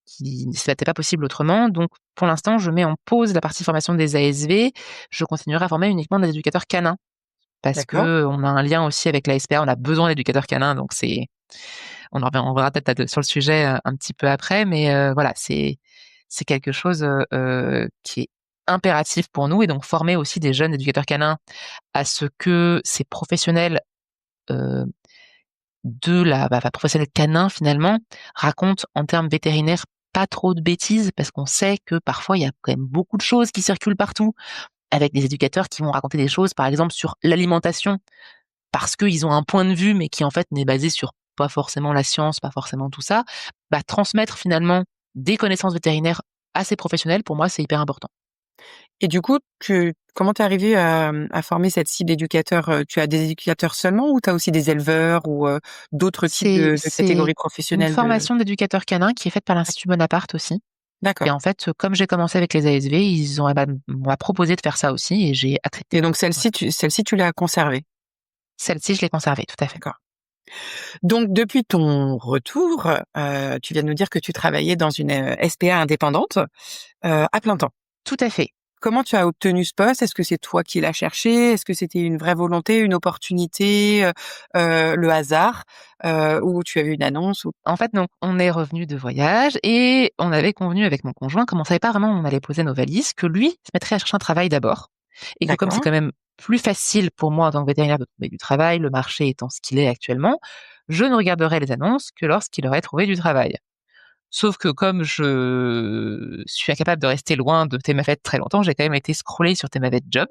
qui n'était pas possible autrement. Donc, pour l'instant, je mets en pause la partie formation des ASV. Je continuerai à former uniquement des éducateurs canins. Parce D'accord. que on a un lien aussi avec la SPA, on a besoin d'éducateurs canins. Donc, on verra peut-être sur le sujet un petit peu après. Mais voilà, c'est quelque chose qui est impératif pour nous et donc former aussi des jeunes éducateurs canins à ce que ces professionnels euh, professionnels canins finalement racontent en termes vétérinaires pas trop de bêtises parce qu'on sait que parfois il y a quand même beaucoup de choses qui circulent partout avec des éducateurs qui vont raconter des choses par exemple sur l'alimentation parce qu'ils ont un point de vue mais qui en fait n'est basé sur pas forcément la science, pas forcément tout ça, transmettre finalement des connaissances vétérinaires à ces professionnels, pour moi, c'est hyper important. Et du coup, comment t'es arrivé à former cette cible d'éducateurs? Tu as des éducateurs seulement ou tu as aussi des éleveurs ou d'autres types de C'est catégories une professionnelles de... formation d'éducateur canin qui est faite par l'Institut Bonaparte aussi. Et D'accord. en fait, comme j'ai commencé avec les ASV, m'ont proposé de faire ça aussi et j'ai accepté. Et donc Voilà. celle-ci, tu l'as conservée. Celle-ci, je l'ai conservée, tout à fait. D'accord. Donc depuis ton retour, tu viens de nous dire que tu travaillais dans une SPA indépendante à plein temps. Tout à fait. Comment tu as obtenu ce poste? Est-ce que c'est toi qui l'as cherché? Est-ce que c'était une vraie volonté, une opportunité, le hasard, ou tu as vu une annonce ou... En fait, donc, on est revenu de voyage et on avait convenu avec mon conjoint, comme on savait pas vraiment où on allait poser nos valises, que lui se mettrait à chercher un travail d'abord. Et que comme c'est D'accord. quand même plus facile pour moi en tant que vétérinaire de trouver du travail, le marché étant ce qu'il est actuellement, je ne regarderai les annonces que lorsqu'il aurait trouvé du travail. Sauf que comme je suis incapable de rester loin de Thémavette très longtemps, j'ai quand même été scroller sur Thémavette Job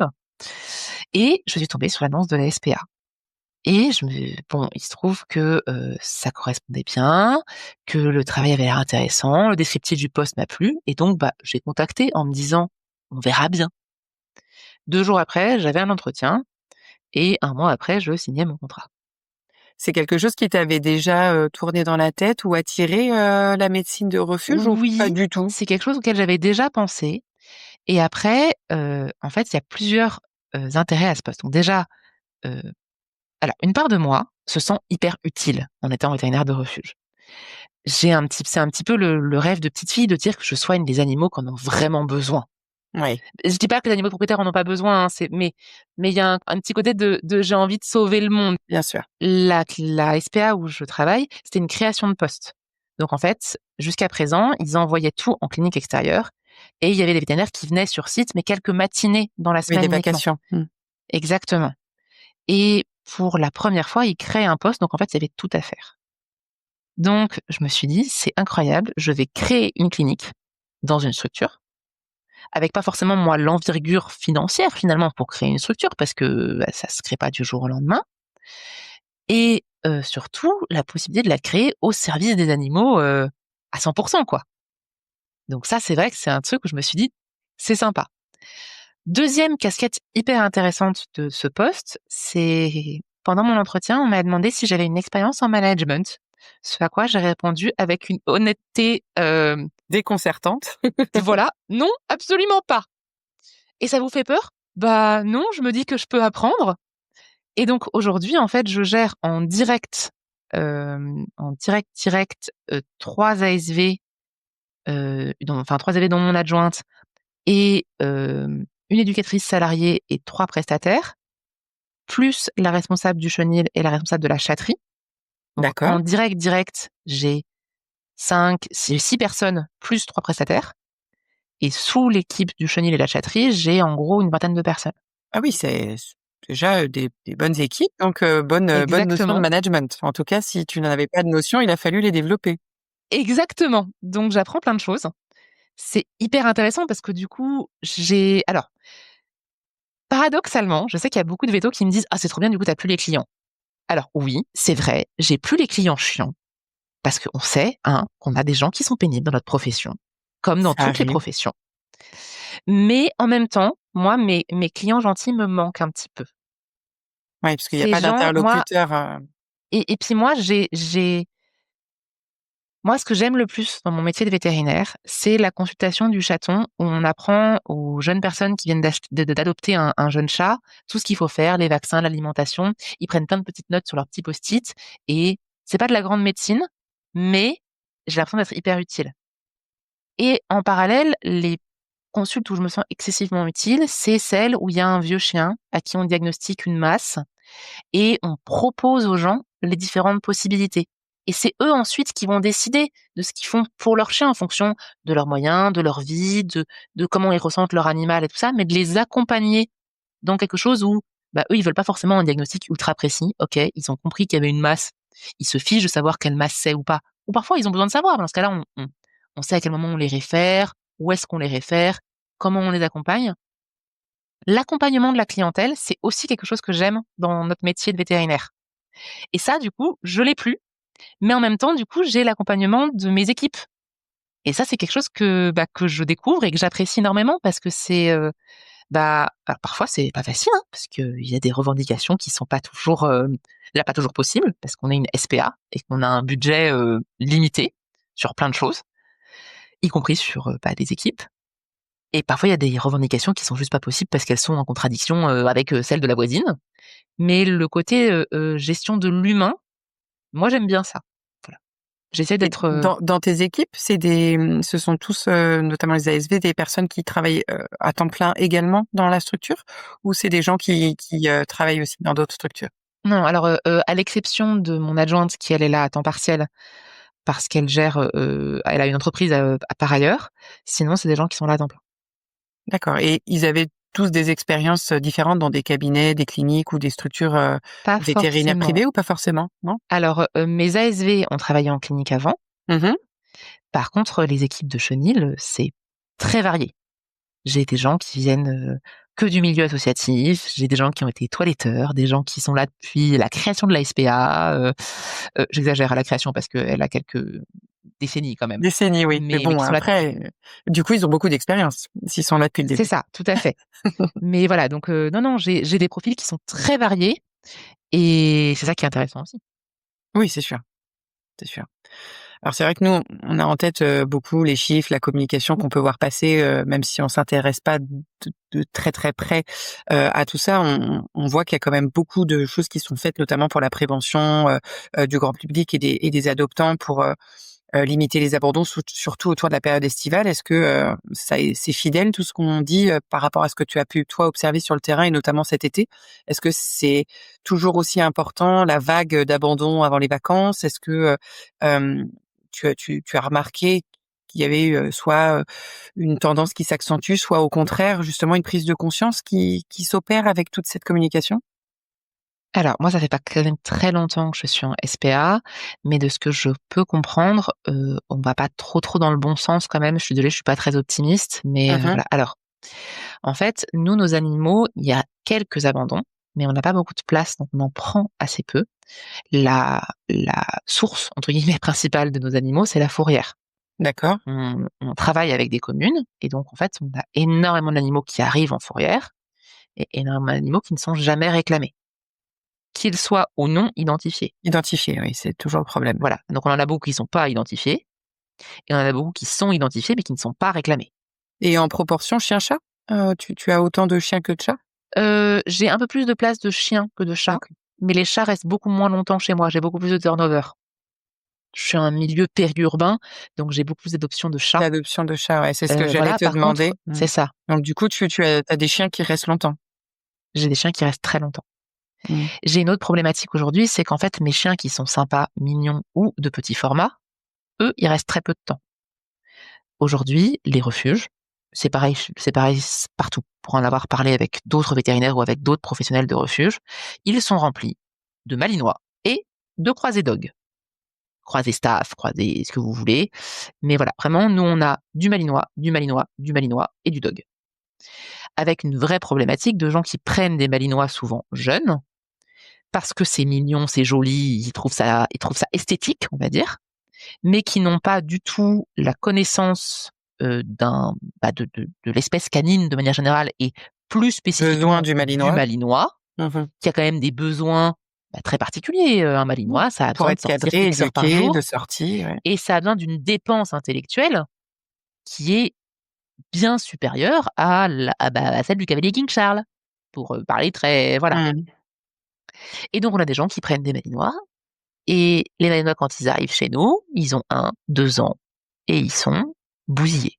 et je suis tombée sur l'annonce de la SPA. Et bon, il se trouve que ça correspondait bien, que le travail avait l'air intéressant, le descriptif du poste m'a plu, et donc j'ai contacté en me disant on verra bien. 2 jours après, j'avais un entretien, et 1 mois après, je signais mon contrat. C'est quelque chose qui t'avait déjà tourné dans la tête ou attiré, la médecine de refuge ou pas Oui, du tout? c'est quelque chose auquel j'avais déjà pensé, et après, en fait, il y a plusieurs intérêts à ce poste. Donc déjà, euh, alors une part de moi se sent hyper utile en étant vétérinaire de refuge. C'est un petit peu le rêve de petite fille de dire que je soigne des animaux qui en ont vraiment besoin. Oui, Je dis pas que les animaux propriétaires en ont pas besoin, hein, mais il y a un petit côté de j'ai envie de sauver le monde. bien sûr. La SPA où je travaille, c'était une création de poste. Donc en fait, jusqu'à présent, ils envoyaient tout en clinique extérieure et il y avait des vétérinaires qui venaient sur site, mais quelques matinées dans la Oui, des semaine uniquement. vacations. Mmh. Exactement. Et pour la première fois, ils créent un poste, donc en fait, il y avait tout à faire. Donc je me suis dit, c'est incroyable, je vais créer une clinique dans une structure avec pas forcément moi l'envergure financière finalement pour créer une structure parce que ça se crée pas du jour au lendemain et surtout la possibilité de la créer au service des animaux à 100% quoi. Donc ça c'est vrai que c'est un truc où je me suis dit c'est sympa. Deuxième casquette hyper intéressante de ce poste, c'est pendant mon entretien, on m'a demandé si j'avais une expérience en management. Ce à quoi j'ai répondu avec une honnêteté, Déconcertante. voilà, non, absolument pas. Et ça vous fait peur? Bah non, je me dis que je peux apprendre. Et donc aujourd'hui, en fait, je gère en direct, 3 ASV, enfin 3 ASV dont mon adjointe et une éducatrice salariée et 3 prestataires, plus la responsable du chenil et la responsable de la chatterie. Donc D'accord. en direct, j'ai 6 personnes plus 3 prestataires. Et sous l'équipe du chenil et la chatterie, j'ai en gros une vingtaine de personnes. Ah oui, c'est déjà, des bonnes équipes, donc bonne notion de Exactement, management. En tout cas, si tu n'en avais pas de notion, il a fallu les développer. exactement. Donc j'apprends plein de choses. C'est hyper intéressant parce que du coup, alors, paradoxalement, je sais qu'il y a beaucoup de vétos qui me disent: «Ah, c'est trop bien, du coup, tu plus les clients». Alors oui, c'est vrai, j'ai plus les clients chiants parce qu'on sait, hein, qu'on a des gens qui sont pénibles dans notre profession, comme dans Ça toutes les arrive. professions. Mais en même temps, moi, mes clients gentils me manquent un petit peu. Oui, parce qu'il y a Ces pas gens, moi d'interlocuteur, et puis moi, moi, ce que j'aime le plus dans mon métier de vétérinaire, c'est la consultation du chaton où on apprend aux jeunes personnes qui viennent d'adopter un jeune chat tout ce qu'il faut faire, les vaccins, l'alimentation. Ils prennent plein de petites notes sur leurs petits post-it et c'est pas de la grande médecine, mais j'ai l'impression d'être hyper utile. Et en parallèle, les consultes où je me sens excessivement utile, c'est celles où il y a un vieux chien à qui on diagnostique une masse et on propose aux gens les différentes possibilités. Et c'est eux ensuite qui vont décider de ce qu'ils font pour leur chien en fonction de leurs moyens, de leur vie, de comment ils ressentent leur animal et tout ça, mais de les accompagner dans quelque chose où, bah, eux, ils veulent pas forcément un diagnostic ultra précis. Ok, ils ont compris qu'il y avait une masse. Ils se fichent de savoir quelle masse c'est ou pas. Ou parfois, ils ont besoin de savoir. Dans ce cas-là, on sait à quel moment on les réfère, où est-ce qu'on les réfère, comment on les accompagne. L'accompagnement de la clientèle, c'est aussi quelque chose que j'aime dans notre métier de vétérinaire. Et ça, du coup, je l'ai plus. Mais en même temps, du coup, j'ai l'accompagnement de mes équipes. Et ça, c'est quelque chose que je découvre et que j'apprécie énormément parce que alors parfois, c'est pas facile, hein, parce qu'il y a des revendications qui sont pas toujours, là, pas toujours possibles parce qu'on est une SPA et qu'on a un budget, limité sur plein de choses, y compris sur, des équipes. Et parfois, il y a des revendications qui sont juste pas possibles parce qu'elles sont en contradiction, avec, celles de la voisine. Mais le côté, gestion de l'humain, moi j'aime bien ça. Voilà. J'essaie et d'être, dans tes équipes, ce sont tous, notamment les ASV, des personnes qui travaillent, à temps plein également dans la structure? Ou c'est des gens qui travaillent aussi dans d'autres structures? non, alors, à l'exception de mon adjointe qui elle est là à temps partiel parce qu'elle gère, elle a une entreprise, par ailleurs, sinon c'est des gens qui sont là à temps plein. D'accord, et ils avaient tous des expériences, différentes dans des cabinets, des cliniques ou des structures, Pas vétérinaires forcément. privées, ou pas forcément? Non? Alors, mes ASV ont travaillé en clinique avant. Mmh. Par contre, les équipes de chenil, c'est très varié. J'ai des gens qui viennent, que du milieu associatif, j'ai des gens qui ont été toiletteurs, des gens qui sont là depuis la création de la SPA, j'exagère à la création parce qu'elle a quelques décennies quand même, Décennies, oui, mais mais bon qui sont là depuis. après, du coup, ils ont beaucoup d'expérience, s'ils sont là depuis le C'est début. ça, tout à fait. Mais voilà, donc non, j'ai des profils qui sont très variés et c'est ça qui est intéressant aussi. Oui, c'est sûr, c'est sûr. Alors c'est vrai que nous, on a en tête, beaucoup les chiffres, la communication qu'on peut voir passer, même si on s'intéresse pas de très, très près, à tout ça. On voit qu'il y a quand même beaucoup de choses qui sont faites, notamment pour la prévention, du grand public et des adoptants pour, limiter les abandons, surtout autour de la période estivale. Est-ce que, c'est fidèle tout ce qu'on dit, par rapport à ce que tu as pu, toi, observer sur le terrain et notamment cet été? Est-ce que c'est toujours aussi important, la vague d'abandon avant les vacances? Est-ce que, tu as remarqué qu'il y avait eu, soit, une tendance qui s'accentue, soit au contraire, justement, une prise de conscience qui s'opère avec toute cette communication? Alors moi, ça fait pas quand même très longtemps que je suis en SPA, mais de ce que je peux comprendre, on va pas trop dans le bon sens quand même. Je suis désolée, je suis pas très optimiste, mais Mmh. voilà. Alors, en fait, nous, nos animaux, il y a quelques abandons, mais on n'a pas beaucoup de place, donc on en prend assez peu. La «source» entre guillemets principale de nos animaux, c'est la fourrière. D'accord. On travaille avec des communes et donc en fait, on a énormément d'animaux qui arrivent en fourrière et énormément d'animaux qui ne sont jamais réclamés. qu'ils soient ou non identifiés. Identifié, oui, c'est toujours le problème. Voilà. Donc on en a beaucoup qui sont pas identifiés et on en a beaucoup qui sont identifiés mais qui ne sont pas réclamés. Et en proportion chien-chat, tu as autant de chiens que de chats? J'ai un peu plus de place de chiens que de chats, OK. mais les chats restent beaucoup moins longtemps chez moi. J'ai beaucoup plus de turnover. Je suis un milieu périurbain, donc j'ai beaucoup plus d'adoptions de chats. L'adoption de chats, ouais, c'est ce que j'allais Voilà, te par demander. contre, c'est ça. Donc du coup, tu as des chiens qui restent longtemps? J'ai des chiens qui restent très longtemps. Mmh. J'ai une autre problématique aujourd'hui, c'est qu'en fait, mes chiens qui sont sympas, mignons ou de petit format, eux, ils restent très peu de temps. Aujourd'hui, les refuges, c'est pareil partout. Pour en avoir parlé avec d'autres vétérinaires ou avec d'autres professionnels de refuges, ils sont remplis de malinois et de croisés dogs. Croisés staff, croisés ce que vous voulez. Mais voilà, vraiment, nous, on a du malinois, du malinois, du malinois et du dog. Avec une vraie problématique de gens qui prennent des malinois souvent jeunes, parce que c'est mignon, c'est joli, ils trouvent ça esthétique, on va dire, mais qui n'ont pas du tout la connaissance de l'espèce canine de manière générale et plus spécifiquement Besoin du malinois. qui a quand même des besoins très particuliers. Un malinois, ça a Pour besoin de être sortir cadré, X heures par éduqué, jour de sortie, ouais. et ça a besoin d'une dépense intellectuelle qui est bien supérieure à celle du cavalier King Charles, pour parler très voilà. Mmh. Et donc on a des gens qui prennent des malinois et les malinois quand ils arrivent chez nous, ils ont 1, 2 ans et ils sont bousillés.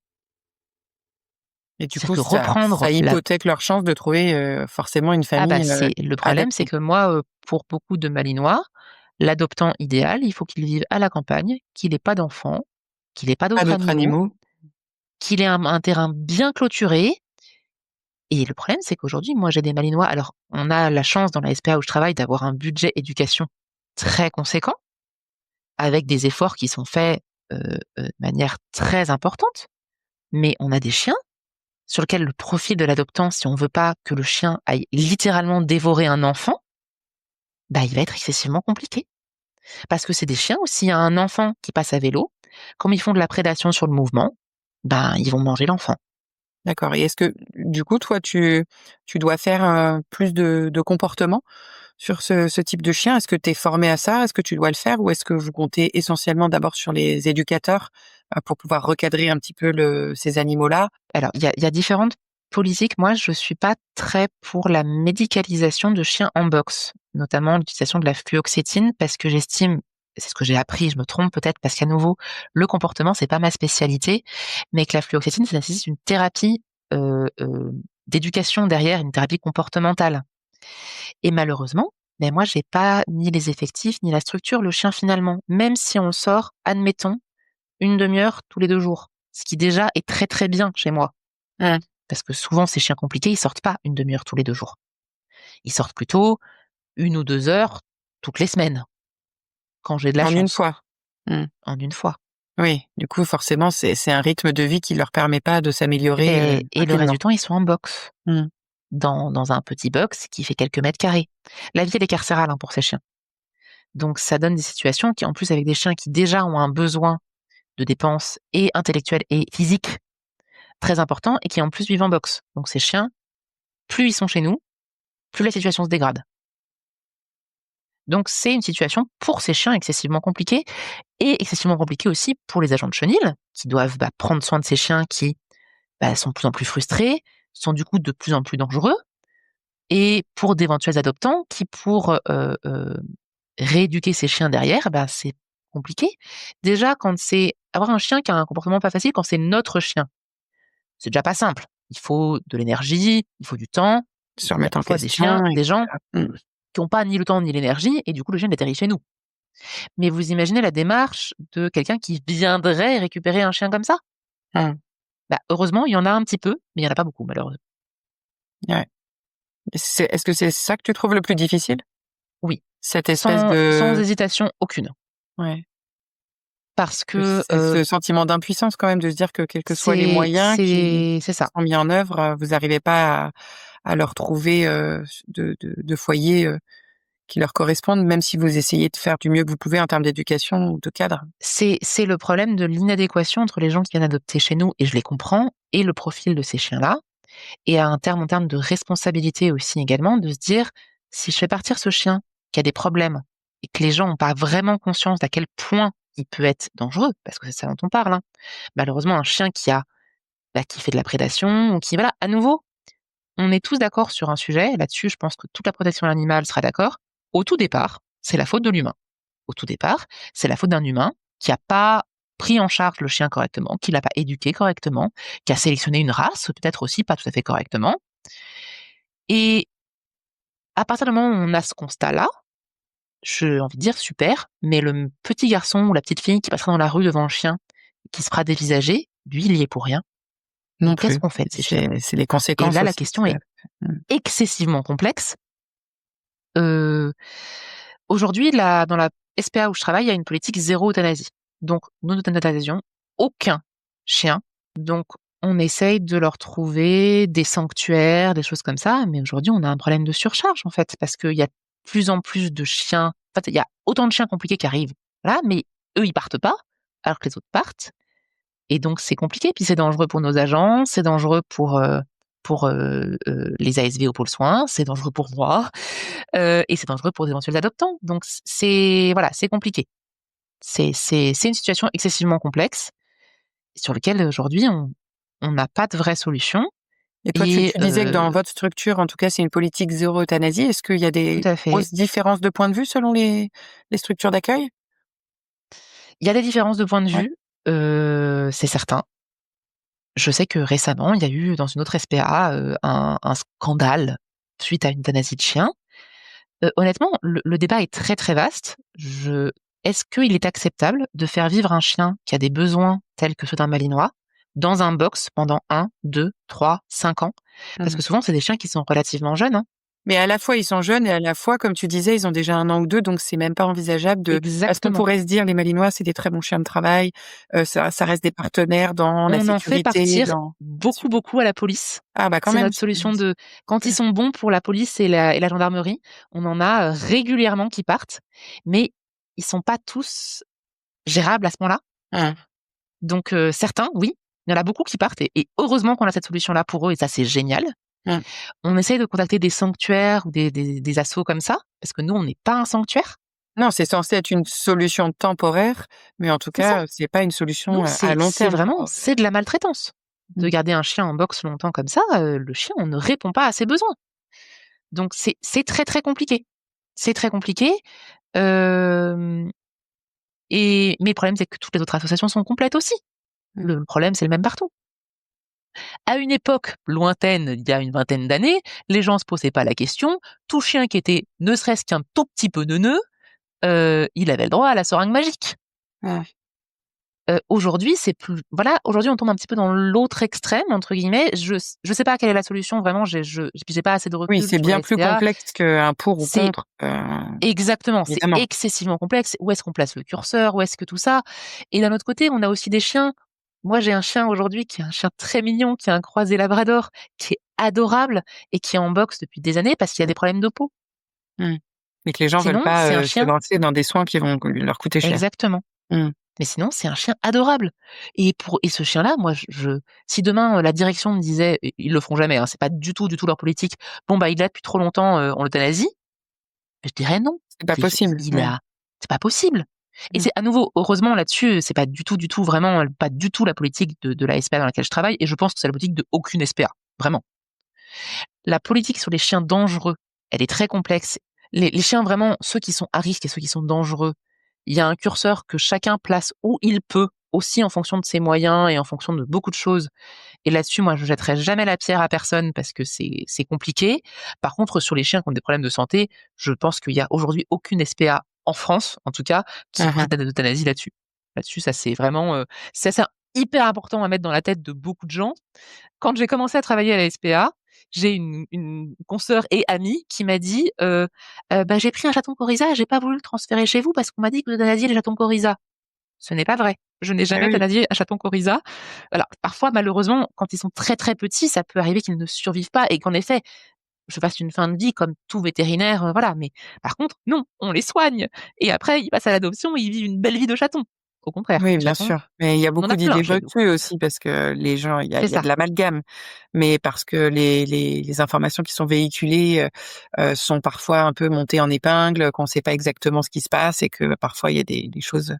Et du C'est-à-dire coup, que reprendre ça hypothèque leur chance de trouver, forcément une famille, c'est le problème, c'est adaptée. que moi, pour beaucoup de malinois, l'adoptant idéal, il faut qu'il vive à la campagne, qu'il ait pas d'enfants, qu'il ait pas Pas d'autres d'autres animaux, animaux? qu'il ait un terrain bien clôturé. Et le problème, c'est qu'aujourd'hui, moi, j'ai des malinois. Alors, on a la chance dans la SPA où je travaille d'avoir un budget éducation très conséquent, avec des efforts qui sont faits de manière très importante. Mais on a des chiens sur lesquels le profil de l'adoptant, si on veut pas que le chien aille littéralement dévorer un enfant, il va être excessivement compliqué. Parce que c'est des chiens où s'il y a un enfant qui passe à vélo, comme ils font de la prédation sur le mouvement, ils vont manger l'enfant. D'accord, et est-ce que, du coup, toi, tu dois faire, plus de comportement sur ce type de chien? Est-ce que tu es formé à ça? Est-ce que tu dois le faire? Ou est-ce que vous comptez essentiellement d'abord sur les éducateurs, pour pouvoir recadrer un petit peu ces animaux-là? Alors, il y a différentes politiques. Moi, je suis pas très pour la médicalisation de chiens en box, notamment l'utilisation de la fluoxétine, parce que j'estime, c'est ce que j'ai appris, je me trompe peut-être, parce qu'à nouveau, le comportement, c'est pas ma spécialité, mais que la fluoxétine, ça nécessite une thérapie d'éducation derrière, une thérapie comportementale. Et malheureusement, moi, j'ai pas ni les effectifs, ni la structure, le chien finalement, même si on le sort, admettons, une demi-heure tous les 2 jours, ce qui déjà est très, très bien chez moi. Mmh. Parce que souvent, ces chiens compliqués, ils sortent pas une demi-heure tous les 2 jours. Ils sortent plutôt 1 ou 2 heures toutes les semaines, quand j'ai de la En une chance, fois? Mmh. en une fois. Oui, du coup, forcément, c'est un rythme de vie qui leur permet pas de s'améliorer, Et le reste rapidement. du temps, ils sont en box, Mmh. dans un petit box qui fait quelques mètres carrés. La vie, elle est carcérale, pour ces chiens. Donc ça donne des situations qui, en plus, avec des chiens qui déjà ont un besoin de dépenses et intellectuelles et physiques très important et qui, en plus, vivent en box. Donc ces chiens, plus ils sont chez nous, plus la situation se dégrade. Donc c'est une situation pour ces chiens excessivement compliquée et excessivement compliquée aussi pour les agents de chenil qui doivent prendre soin de ces chiens qui sont de plus en plus frustrés, sont du coup de plus en plus dangereux et pour d'éventuels adoptants qui pour rééduquer ces chiens derrière, c'est compliqué. Déjà quand c'est avoir un chien qui a un comportement pas facile quand c'est notre chien, c'est déjà pas simple. Il faut de l'énergie, il faut du temps. Se Il y a remettre en parfois des chiens, question, et des gens cetera. Mmh. qui ont pas ni le temps ni l'énergie et du coup le chien il atterrit chez nous. Mais vous imaginez la démarche de quelqu'un qui viendrait récupérer un chien comme ça? Mmh. Heureusement, il y en a un petit peu, mais il y en a pas beaucoup malheureusement. Ouais. Est-ce que c'est ça que tu trouves le plus difficile? Oui, Cette espèce sans de hésitation aucune. ouais, Parce que c'est ce sentiment d'impuissance quand même, de se dire que quels que soient les moyens qui c'est ça. sont mis en œuvre, vous n'arrivez pas à leur trouver, de foyers, qui leur correspondent, même si vous essayez de faire du mieux que vous pouvez en termes d'éducation ou de cadre. C'est le problème de l'inadéquation entre les gens qui viennent adopter chez nous, et je les comprends, et le profil de ces chiens-là. Et en termes de responsabilité aussi également, de se dire, si je fais partir ce chien qu'il y a des problèmes et que les gens n'ont pas vraiment conscience d'à quel point il peut être dangereux, parce que c'est ça dont on parle, hein. Malheureusement, un chien qui fait de la prédation ou qui, voilà, à nouveau, on est tous d'accord sur un sujet. Là-dessus, je pense que toute la protection de l'animal sera d'accord. Au tout départ, c'est la faute de l'humain. Au tout départ, c'est la faute d'un humain qui n'a pas pris en charge le chien correctement, qui l'a pas éduqué correctement, qui a sélectionné une race, peut-être aussi pas tout à fait correctement. Et à partir du moment où on a ce constat-là, j'ai envie de dire super, mais le petit garçon ou la petite fille qui passera dans la rue devant le chien, qui se fera dévisager, lui, il y est pour rien. Non Et qu'est-ce plus. qu'on fait de ces chiens? C'est les Et conséquences là, la aussi. question est excessivement complexe. Euh, Aujourd'hui, dans la SPA où je travaille, il y a une politique zéro euthanasie. Donc, nous n'euthanasions aucun chien. Donc, on essaye de leur trouver des sanctuaires, des choses comme ça. Mais aujourd'hui, on a un problème de surcharge, en fait, parce qu'il y a de plus en plus de chiens. En fait, il y a autant de chiens compliqués qui arrivent. Voilà, mais eux, ils partent pas, alors que les autres partent. Et donc, c'est compliqué. Puis, c'est dangereux pour nos agents, c'est dangereux pour les ASV au pôle soin, c'est dangereux pour moi, et c'est dangereux pour d'éventuels adoptants. Donc, voilà, c'est compliqué. C'est une situation excessivement complexe sur laquelle aujourd'hui on n'a pas de vraie solution. Et toi, tu disais que dans votre structure, en tout cas, c'est une politique zéro euthanasie. Est-ce qu'il y a Tout des à fait. grosses différences de point de vue selon les structures d'accueil? Il y a des différences de point de Ouais. vue, c'est certain. Je sais que récemment, il y a eu dans une autre SPA un scandale suite à une euthanasie de chien. Honnêtement, le débat est très très vaste. Est-ce qu'il est acceptable de faire vivre un chien qui a des besoins tels que ceux d'un Malinois dans un box pendant 1, 2, 3, 5 ans? Parce que souvent, c'est des chiens qui sont relativement jeunes, hein. Mais à la fois, ils sont jeunes et à la fois, comme tu disais, ils ont déjà 1 an ou 2, donc c'est même pas envisageable de parce qu'on Exactement. pourrait se dire les Malinois, c'est des très bons chiens de travail, ça reste des partenaires dans la On en fait sécurité, partir beaucoup à la police. Ah bah, quand C'est même. notre solution quand ils sont bons pour la police et la gendarmerie, on en a régulièrement qui partent, mais ils sont pas tous gérables à ce point-là. Hein. Donc certains, oui, il y en a beaucoup qui partent et heureusement qu'on a cette solution-là pour eux et ça, c'est génial. Mmh. On essaye de contacter des sanctuaires ou des assos comme ça, parce que nous, on n'est pas un sanctuaire. Non, c'est censé être une solution temporaire, mais en tout C'est ça. cas, c'est pas une solution Nous, à long terme, vraiment, quoi. c'est de la maltraitance. De garder un chien en box longtemps comme ça, le chien, on ne répond pas à ses besoins. Donc c'est très, très compliqué. C'est très compliqué. Hem Mais le problème, c'est que toutes les autres associations sont complètes aussi. Le problème, c'est le même partout. À une époque lointaine, il y a une vingtaine d'années, les gens se posaient pas la question. Tout chien qui était ne serait-ce qu'un tout petit peu neuneux, il avait le droit à la seringue magique. Ouais. Aujourd'hui, c'est plus voilà, aujourd'hui, on tombe un petit peu dans «l'autre extrême» entre guillemets. Je sais pas quelle est la solution vraiment, j'ai pas assez de Oui, recul c'est sur bien la plus SPA. complexe qu'un pour ou C'est contre, Exactement, c'est évidemment. excessivement complexe. Où est-ce qu'on place le curseur? Où est-ce que tout ça? Et d'un autre côté, on a aussi des chiens. Moi, j'ai un chien aujourd'hui qui est un chien très mignon, qui est un croisé labrador, qui est adorable et qui est en box depuis des années parce qu'il a des problèmes de peau. Et que les gens veulent Sinon, c'est un pas, se chien lancer dans des soins qui vont leur coûter cher. exactement. Mmh. Mais sinon, c'est un chien adorable. Et ce chien-là, moi, si demain la direction me disait, et ils le feront jamais, hein, c'est pas du tout leur politique. Bon bah il est là depuis trop longtemps, on l'euthanasie. Je dirais non. C'est pas possible, Il ouais. a, c'est pas possible. Et Mmh. c'est à nouveau, heureusement là-dessus, c'est pas du tout vraiment, pas du tout la politique de la SPA dans laquelle je travaille. Et je pense que c'est la politique de aucune SPA, vraiment. La politique sur les chiens dangereux, elle est très complexe. Les chiens vraiment, ceux qui sont à risque et ceux qui sont dangereux, il y a un curseur que chacun place où il peut, aussi en fonction de ses moyens et en fonction de beaucoup de choses. Et là-dessus, moi, je jetterai jamais la pierre à personne parce que c'est compliqué. Par contre, sur les chiens qui ont des problèmes de santé, je pense qu'il y a aujourd'hui aucune SPA en France, en tout cas, qui Mmh. prête à l'euthanasie là-dessus. Là-dessus, ça c'est vraiment, c'est hyper important à mettre dans la tête de beaucoup de gens. Quand j'ai commencé à travailler à la SPA, j'ai une consoeur et amie qui m'a dit, «Bah, j'ai pris un chaton Coryza, j'ai pas voulu le transférer chez vous parce qu'on m'a dit que vous euthanasiez les chatons Coryza». Ce n'est pas vrai. Je n'ai Ah jamais oui. euthanasié un chaton Coryza. Alors, parfois, malheureusement, quand ils sont très, très petits, ça peut arriver qu'ils ne survivent pas et qu'en effet, je fasse une fin de vie comme tout vétérinaire, voilà. Mais par contre, non, on les soigne et après, ils passent à l'adoption et ils vivent une belle vie de chaton. au contraire. De Oui, toute bien façon, sûr. Mais il y a on en beaucoup a plein d'idées chez nous. reçues aussi parce que les gens C'est il y a ça. de l'amalgame, mais parce que les informations qui sont véhiculées, sont parfois un peu montées en épingle, qu'on sait pas exactement ce qui se passe et que parfois il y a des choses,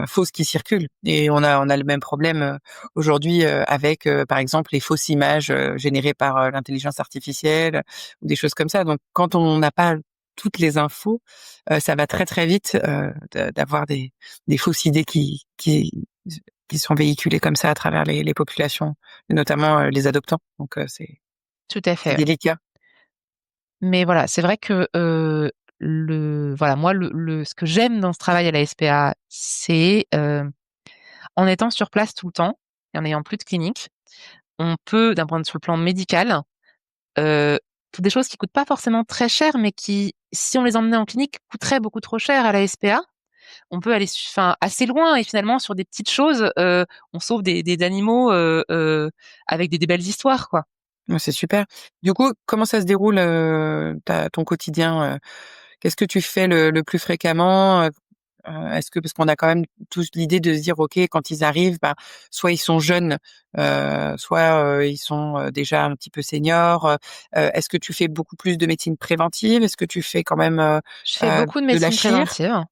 fausses qui circulent. Et on a le même problème, aujourd'hui, avec, par exemple, les fausses images, générées par, l'intelligence artificielle, ou des choses comme ça. Donc quand on n'a pas toutes les infos, ça va très, très vite, d'avoir des fausses idées qui sont véhiculées comme ça à travers les populations, et notamment, les adoptants. Donc, Tout à c'est fait. délicat. Mais voilà, c'est vrai que, voilà, moi, ce que j'aime dans ce travail à la SPA, c'est, en étant sur place tout le temps et en n'ayant plus de clinique, on peut, sur le plan médical, heu, pour des choses qui coûtent pas forcément très cher, mais qui, si on les emmenait en clinique, coûteraient beaucoup trop cher à la SPA. On peut aller assez loin et finalement sur des petites choses, on sauve des animaux, avec des belles histoires, quoi. Ouais, c'est super. Du coup, comment ça se déroule, ton quotidien? Qu'est-ce que tu fais le plus fréquemment? Est-ce que parce qu'on a quand même tous l'idée de se dire: «OK, quand ils arrivent, ben, soit ils sont jeunes, soit, ils sont, déjà un petit peu seniors», est-ce que tu fais beaucoup plus de médecine préventive? Est-ce que tu fais quand même, Je fais beaucoup de de la médecine chir? préventive.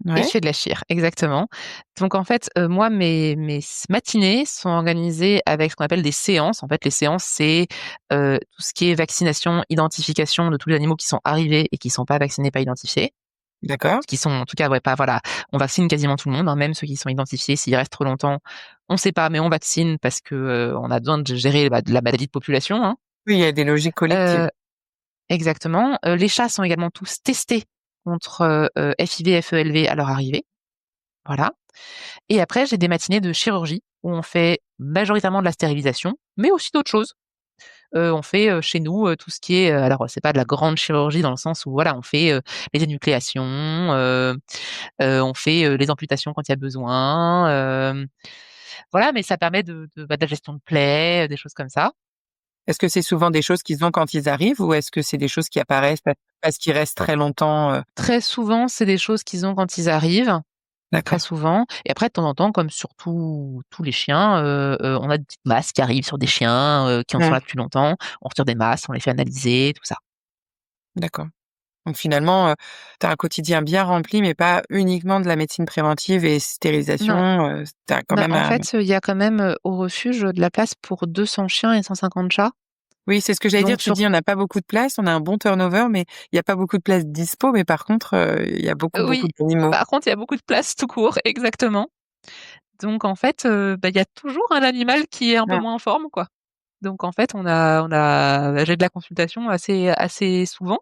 Et je Ouais, fais de la chir, exactement. Donc en fait, moi, mes matinées sont organisées avec ce qu'on appelle des séances. En fait, les séances, c'est, tout ce qui est vaccination, identification de tous les animaux qui sont arrivés et qui sont pas vaccinés, pas identifiés. d'accord. Qui sont en tout cas, ouais, pas voilà, on vaccine quasiment tout le monde, hein, même ceux qui sont identifiés. S'ils restent trop longtemps, on sait pas, mais on vaccine parce que, on a besoin de gérer, de la maladie de population, hein. Oui, il y a des logiques collectives. Heu, exactement. Les chats sont également tous testés contre, FIV, FELV à leur arrivée. Voilà. Et après, j'ai des matinées de chirurgie où on fait majoritairement de la stérilisation, mais aussi d'autres choses. On fait, chez nous, tout ce qui est, alors c'est pas de la grande chirurgie dans le sens où voilà, on fait, les énucléations, on fait, les amputations quand il y a besoin, voilà, mais ça permet de la gestion de plaies, des choses comme ça. Est-ce que c'est souvent des choses qu'ils ont quand ils arrivent ou est-ce que c'est des choses qui apparaissent parce qu'ils restent très longtemps, Très souvent, c'est des choses qu'ils ont quand ils arrivent, très D'accord. souvent et après de temps en temps, comme sur tous les chiens, on a des petites masses qui arrivent sur des chiens, qui en sont Mmh, là depuis longtemps. On retire des masses, on les fait analyser, tout ça. d'accord. Donc finalement, tu as un quotidien bien rempli, mais pas uniquement de la médecine préventive et Non, stérilisation, tu as quand non, même en un fait, il y a quand même, au refuge, de la place pour 200 chiens et 150 chats. oui, c'est ce que j'allais dire, Donc tu sur dis: «On n'a pas beaucoup de place, on a un bon turnover, mais il y a pas beaucoup de place dispo», mais par contre, il y a beaucoup, beaucoup oui, d'animaux. par contre, il y a beaucoup de place tout court, exactement. Donc en fait, il y a toujours un animal qui est un peu Mmh. moins en forme, quoi. Donc en fait, j'ai de la consultation assez souvent.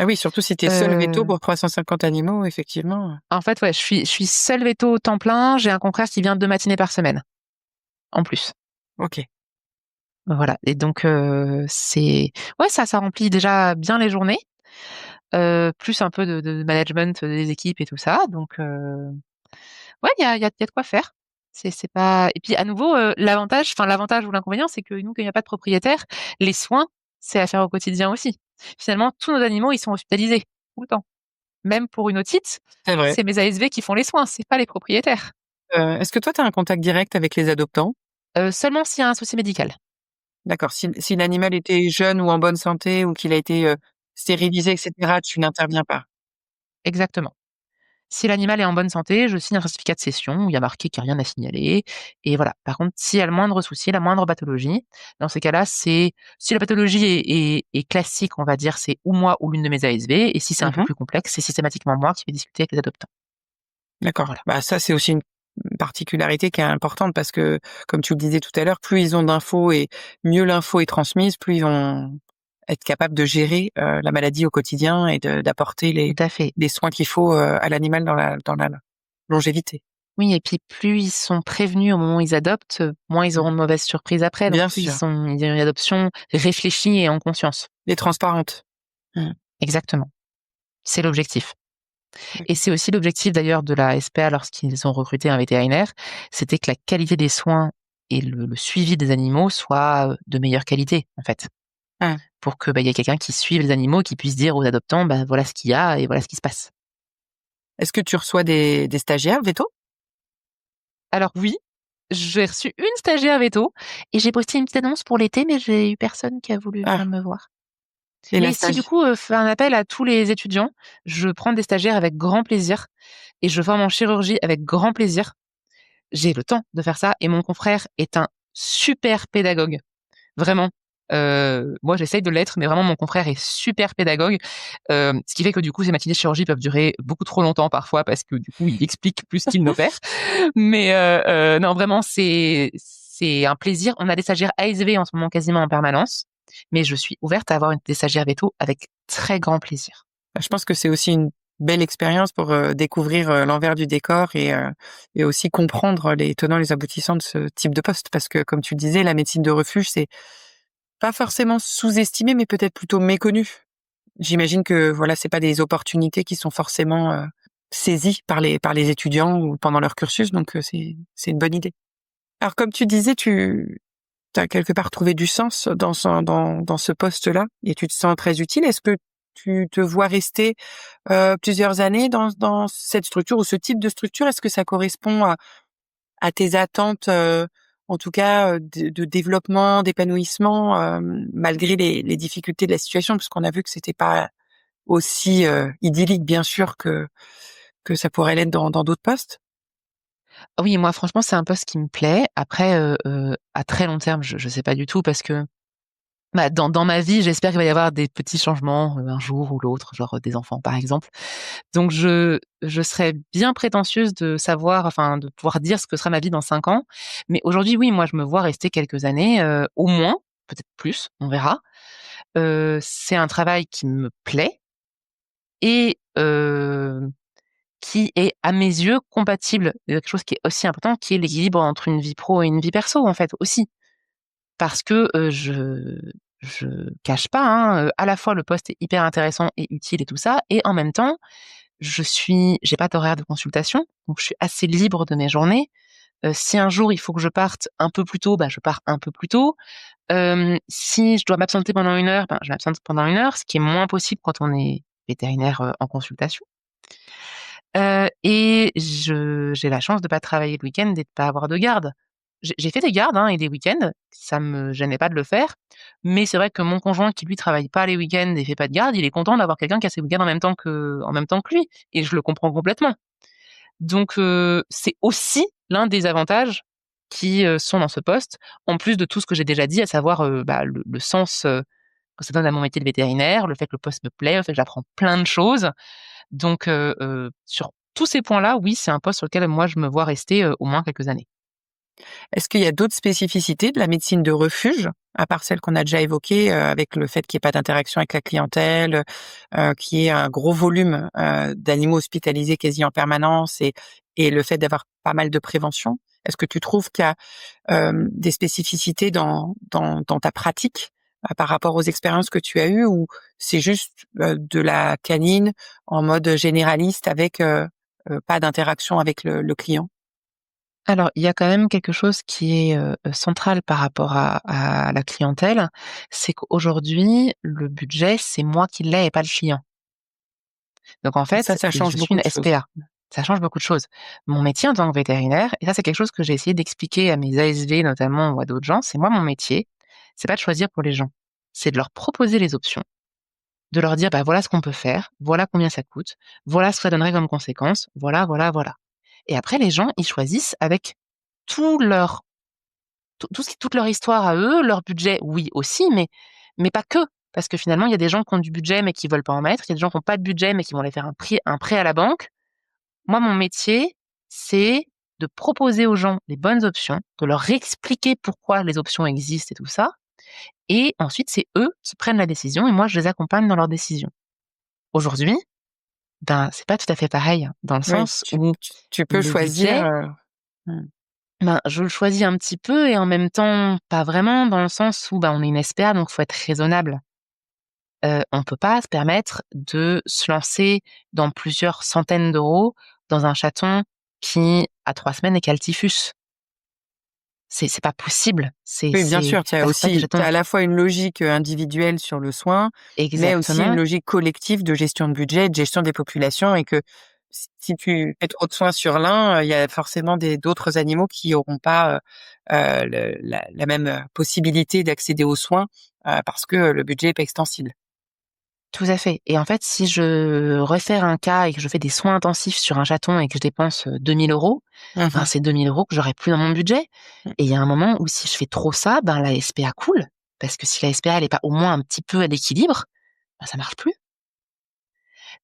Ah oui, surtout si tu es seul véto Heu, pour 350 animaux, effectivement. En fait, ouais, je suis seule véto temps plein, j'ai un confrère qui vient 2 matinées par semaine, en plus. OK. Voilà et donc c'est ouais, ça remplit déjà bien les journées, plus un peu de management des équipes et tout ça donc ouais, il y a de quoi faire. C'est pas et puis à nouveau, l'avantage ou l'inconvénient, c'est que nous, quand il y a pas de propriétaire, les soins, c'est à faire au quotidien aussi. Finalement, tous nos animaux, ils sont hospitalisés tout le temps. Même pour une otite, C'est vrai. c'est mes ASV qui font les soins, c'est pas les propriétaires. Est-ce que toi, tu as un contact direct avec les adoptants? Seulement s'il y a un souci médical. D'accord, si l'animal était jeune ou en bonne santé ou qu'il a été, stérilisé et cetera, tu n'interviens pas? Exactement. Si l'animal est en bonne santé, je signe un certificat de cession où il y a marqué qu'il y a rien à signaler et voilà. Par contre, s'il y a le moindre souci, la moindre pathologie, dans ces cas-là, c'est si la pathologie est classique, on va dire, c'est ou moi ou l'une de mes ASV et si c'est un peu Mmh. plus complexe, c'est systématiquement moi qui vais discuter avec les adoptants. D'accord. Voilà, Bah, ça, c'est aussi une particularité qui est importante parce que, comme tu le disais tout à l'heure, plus ils ont d'infos et mieux l'info est transmise, plus ils vont être capables de gérer, la maladie au quotidien et d'apporter tout à fait. les soins qu'il faut, à l'animal dans la longévité. Oui et puis plus ils sont prévenus au moment où ils adoptent, moins ils Mmh. auront de mauvaises surprises après, donc Bien plus sûr, ils ont une adoption réfléchie et en conscience. et transparente. Mmh. Exactement, c'est l'objectif. Et D'accord. c'est aussi l'objectif d'ailleurs de la SPA lorsqu'ils ont recruté un vétérinaire, c'était que la qualité des soins et le suivi des animaux soit, de meilleure qualité, en fait. Mmh. Pour que, il y ait quelqu'un qui suive les animaux, qui puisse dire aux adoptants: «Bah, voilà ce qu'il y a et voilà ce qui se passe». Est-ce que tu reçois des stagiaires vétos? Alors oui, j'ai reçu une stagiaire veto et j'ai posté une petite annonce pour l'été, mais j'ai eu personne qui a voulu venir Ah, me voir. et la Mais si du stage. coup, fais un appel à tous les étudiants, je prends des stagiaires avec grand plaisir et je forme en chirurgie avec grand plaisir. J'ai le temps de faire ça et mon confrère est un super pédagogue. Vraiment. Moi, j'essaye de l'être, mais vraiment, mon confrère est super pédagogue. Ce qui fait que du coup, ces matinées de chirurgie peuvent durer beaucoup trop longtemps parfois parce que du coup, il explique plus qu'il n'opère. Mais non, vraiment, c'est un plaisir. On a des stagiaires ASV en ce moment quasiment en permanence, mais je suis ouverte à avoir des stagiaires veto avec très grand plaisir. Je pense que c'est aussi une belle expérience pour découvrir l'envers du décor et aussi comprendre les tenants, les aboutissants de ce type de poste. Parce que, comme tu le disais, la médecine de refuge, c'est pas forcément sous-estimé, mais peut-être plutôt méconnu. J'imagine que voilà, c'est pas des opportunités qui sont forcément saisies par les étudiants ou pendant leur cursus, donc c'est une bonne idée. Alors comme tu disais, tu as quelque part trouvé du sens dans ce poste-là et tu te sens très utile. Est-ce que tu te vois rester plusieurs années dans cette structure ou ce type de structure? Est-ce que ça correspond à tes attentes, en tout cas de développement, d'épanouissement, malgré les difficultés de la situation, puisqu'on a vu que c'était pas aussi idyllique bien sûr que ça pourrait l'être dans d'autres postes? Oui, moi, franchement, c'est un poste qui me plaît. Après, à très long terme, je sais pas du tout parce que bah, dans ma vie, j'espère qu'il va y avoir des petits changements un jour ou l'autre, genre des enfants, par exemple. Donc je serais bien prétentieuse de savoir, enfin, de pouvoir dire ce que sera ma vie dans 5 ans. Mais aujourd'hui, oui, moi, je me vois rester quelques années, au moins, peut-être plus, on verra. C'est un travail qui me plaît et qui est, à mes yeux, compatible de quelque chose qui est aussi important, qui est l'équilibre entre une vie pro et une vie perso, en fait, aussi. Parce que, je cache pas, hein, à la fois le poste est hyper intéressant et utile et tout ça et en même temps, j'ai pas d'horaire de consultation, donc je suis assez libre de mes journées. Si un jour il faut que je parte un peu plus tôt, bah, je pars un peu plus tôt. Si je dois m'absenter pendant 1 heure, ben, je m'absente pendant 1 heure, ce qui est moins possible quand on est vétérinaire, en consultation. Et j'ai la chance de pas travailler le week-end et de pas avoir de garde. J'ai fait des gardes, hein, et des week-ends, ça me gênait pas de le faire, mais c'est vrai que mon conjoint qui lui travaille pas les week-ends et fait pas de garde, il est content d'avoir quelqu'un qui a ses week-ends en même temps que lui et je le comprends complètement. Donc c'est aussi l'un des avantages qui, sont dans ce poste, en plus de tout ce que j'ai déjà dit, à savoir, bah, le sens, que ça donne à mon métier de vétérinaire, le fait que le poste me plaît, le fait que j'apprends plein de choses. Donc sur tous ces points-là, oui, c'est un poste sur lequel moi je me vois rester, au moins quelques années. Est-ce qu'il y a d'autres spécificités de la médecine de refuge, à part celles qu'on a déjà évoquées, avec le fait qu'il y ait pas d'interaction avec la clientèle, qu'il y ait un gros volume, d'animaux hospitalisés quasi en permanence et le fait d'avoir pas mal de prévention? Est-ce que tu trouves qu'il y a, des spécificités dans ta pratique, par rapport aux expériences que tu as eues ou c'est juste, de la canine en mode généraliste avec, pas d'interaction avec le client? Alors, il y a quand même quelque chose qui est, central par rapport à la clientèle, c'est qu'aujourd'hui, le budget, c'est moi qui l'ai et pas le client. Donc en fait, Ça change je suis beaucoup une de choses. SPA. Ça change beaucoup de choses. Mon métier en tant que vétérinaire, et ça c'est quelque chose que j'ai essayé d'expliquer à mes ASV notamment ou à d'autres gens, c'est moi mon métier, c'est pas de choisir pour les gens, c'est de leur proposer les options, de leur dire: «Bah, voilà ce qu'on peut faire, voilà combien ça coûte, voilà ce que ça donnerait comme conséquence, voilà, voilà, voilà». Et après les gens, ils choisissent avec tout leur tout ce qui toute leur histoire à eux, leur budget, oui aussi, mais pas que. Parce que finalement, il y a des gens qui ont du budget, mais qui veulent pas en mettre. Il y a des gens qui ont pas de budget, mais qui vont aller faire un prêt à la banque. Moi, mon métier, c'est de proposer aux gens les bonnes options, de leur expliquer pourquoi les options existent et tout ça. Et ensuite, c'est eux qui prennent la décision et moi, je les accompagne dans leur décision. Aujourd'hui, ben, c'est pas tout à fait pareil, hein, dans le Oui, sens où tu peux le choisir, budget, mmh. ben, je le choisis un petit peu et en même temps, pas vraiment, dans le sens où, ben, on est une SPA, donc faut être raisonnable. On peut pas se permettre de se lancer dans plusieurs centaines d'euros dans un chaton qui a 3 semaines et qui a le typhus. C'est pas possible. Oui, bien sûr, tu as parce qu'en fait, des aussi tu chatons. as à la fois une logique, individuelle sur le soin, mais aussi une Exactement, logique collective de gestion de budget, de gestion des populations et que si tu fais trop de soins sur l'un, il y a forcément d'autres animaux qui auront pas la même possibilité d'accéder aux soins parce que le budget est pas extensible. Tout à fait. Et en fait, si je réfère un cas et que je fais des soins intensifs sur un chaton et que je dépense 2000 euros, ben, Mhm. c'est 2000 euros que j'aurai plus dans mon budget. Et il y a un moment où si je fais trop ça, ben, la SPA coule. Parce que si la SPA, elle est pas au moins un petit peu à l'équilibre, ben, ça marche plus.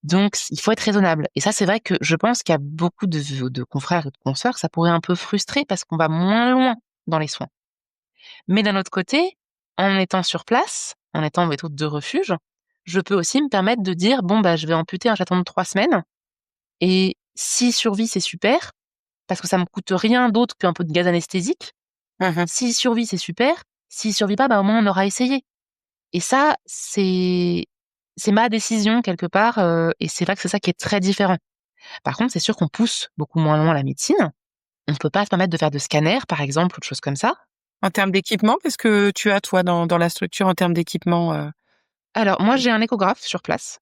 Donc, il faut être raisonnable. Et ça, c'est vrai que je pense qu'il y a beaucoup de confrères et de consoeurs, ça pourrait un peu frustrer parce qu'on va moins loin dans les soins. Mais d'un autre côté, en étant sur place, en étant vétérinaire de refuge, je peux aussi me permettre de dire: «Bon, bah, je vais amputer un chaton de 3 semaines et s'il survit, c'est super, parce que ça me coûte rien d'autre qu'un peu de gaz anesthésique. Mhm. S'il survit, c'est super. S'il survit pas, bah, au moins on aura essayé». Et ça, c'est ma décision quelque part, et c'est vrai que c'est ça qui est très différent. Par contre, c'est sûr qu'on pousse beaucoup moins loin la médecine. On ne peut pas se permettre de faire de scanner, par exemple, ou de choses comme ça. En termes d'équipement, qu'est-ce que tu as toi dans la structure en termes d'équipement Alors moi, j'ai un échographe sur place.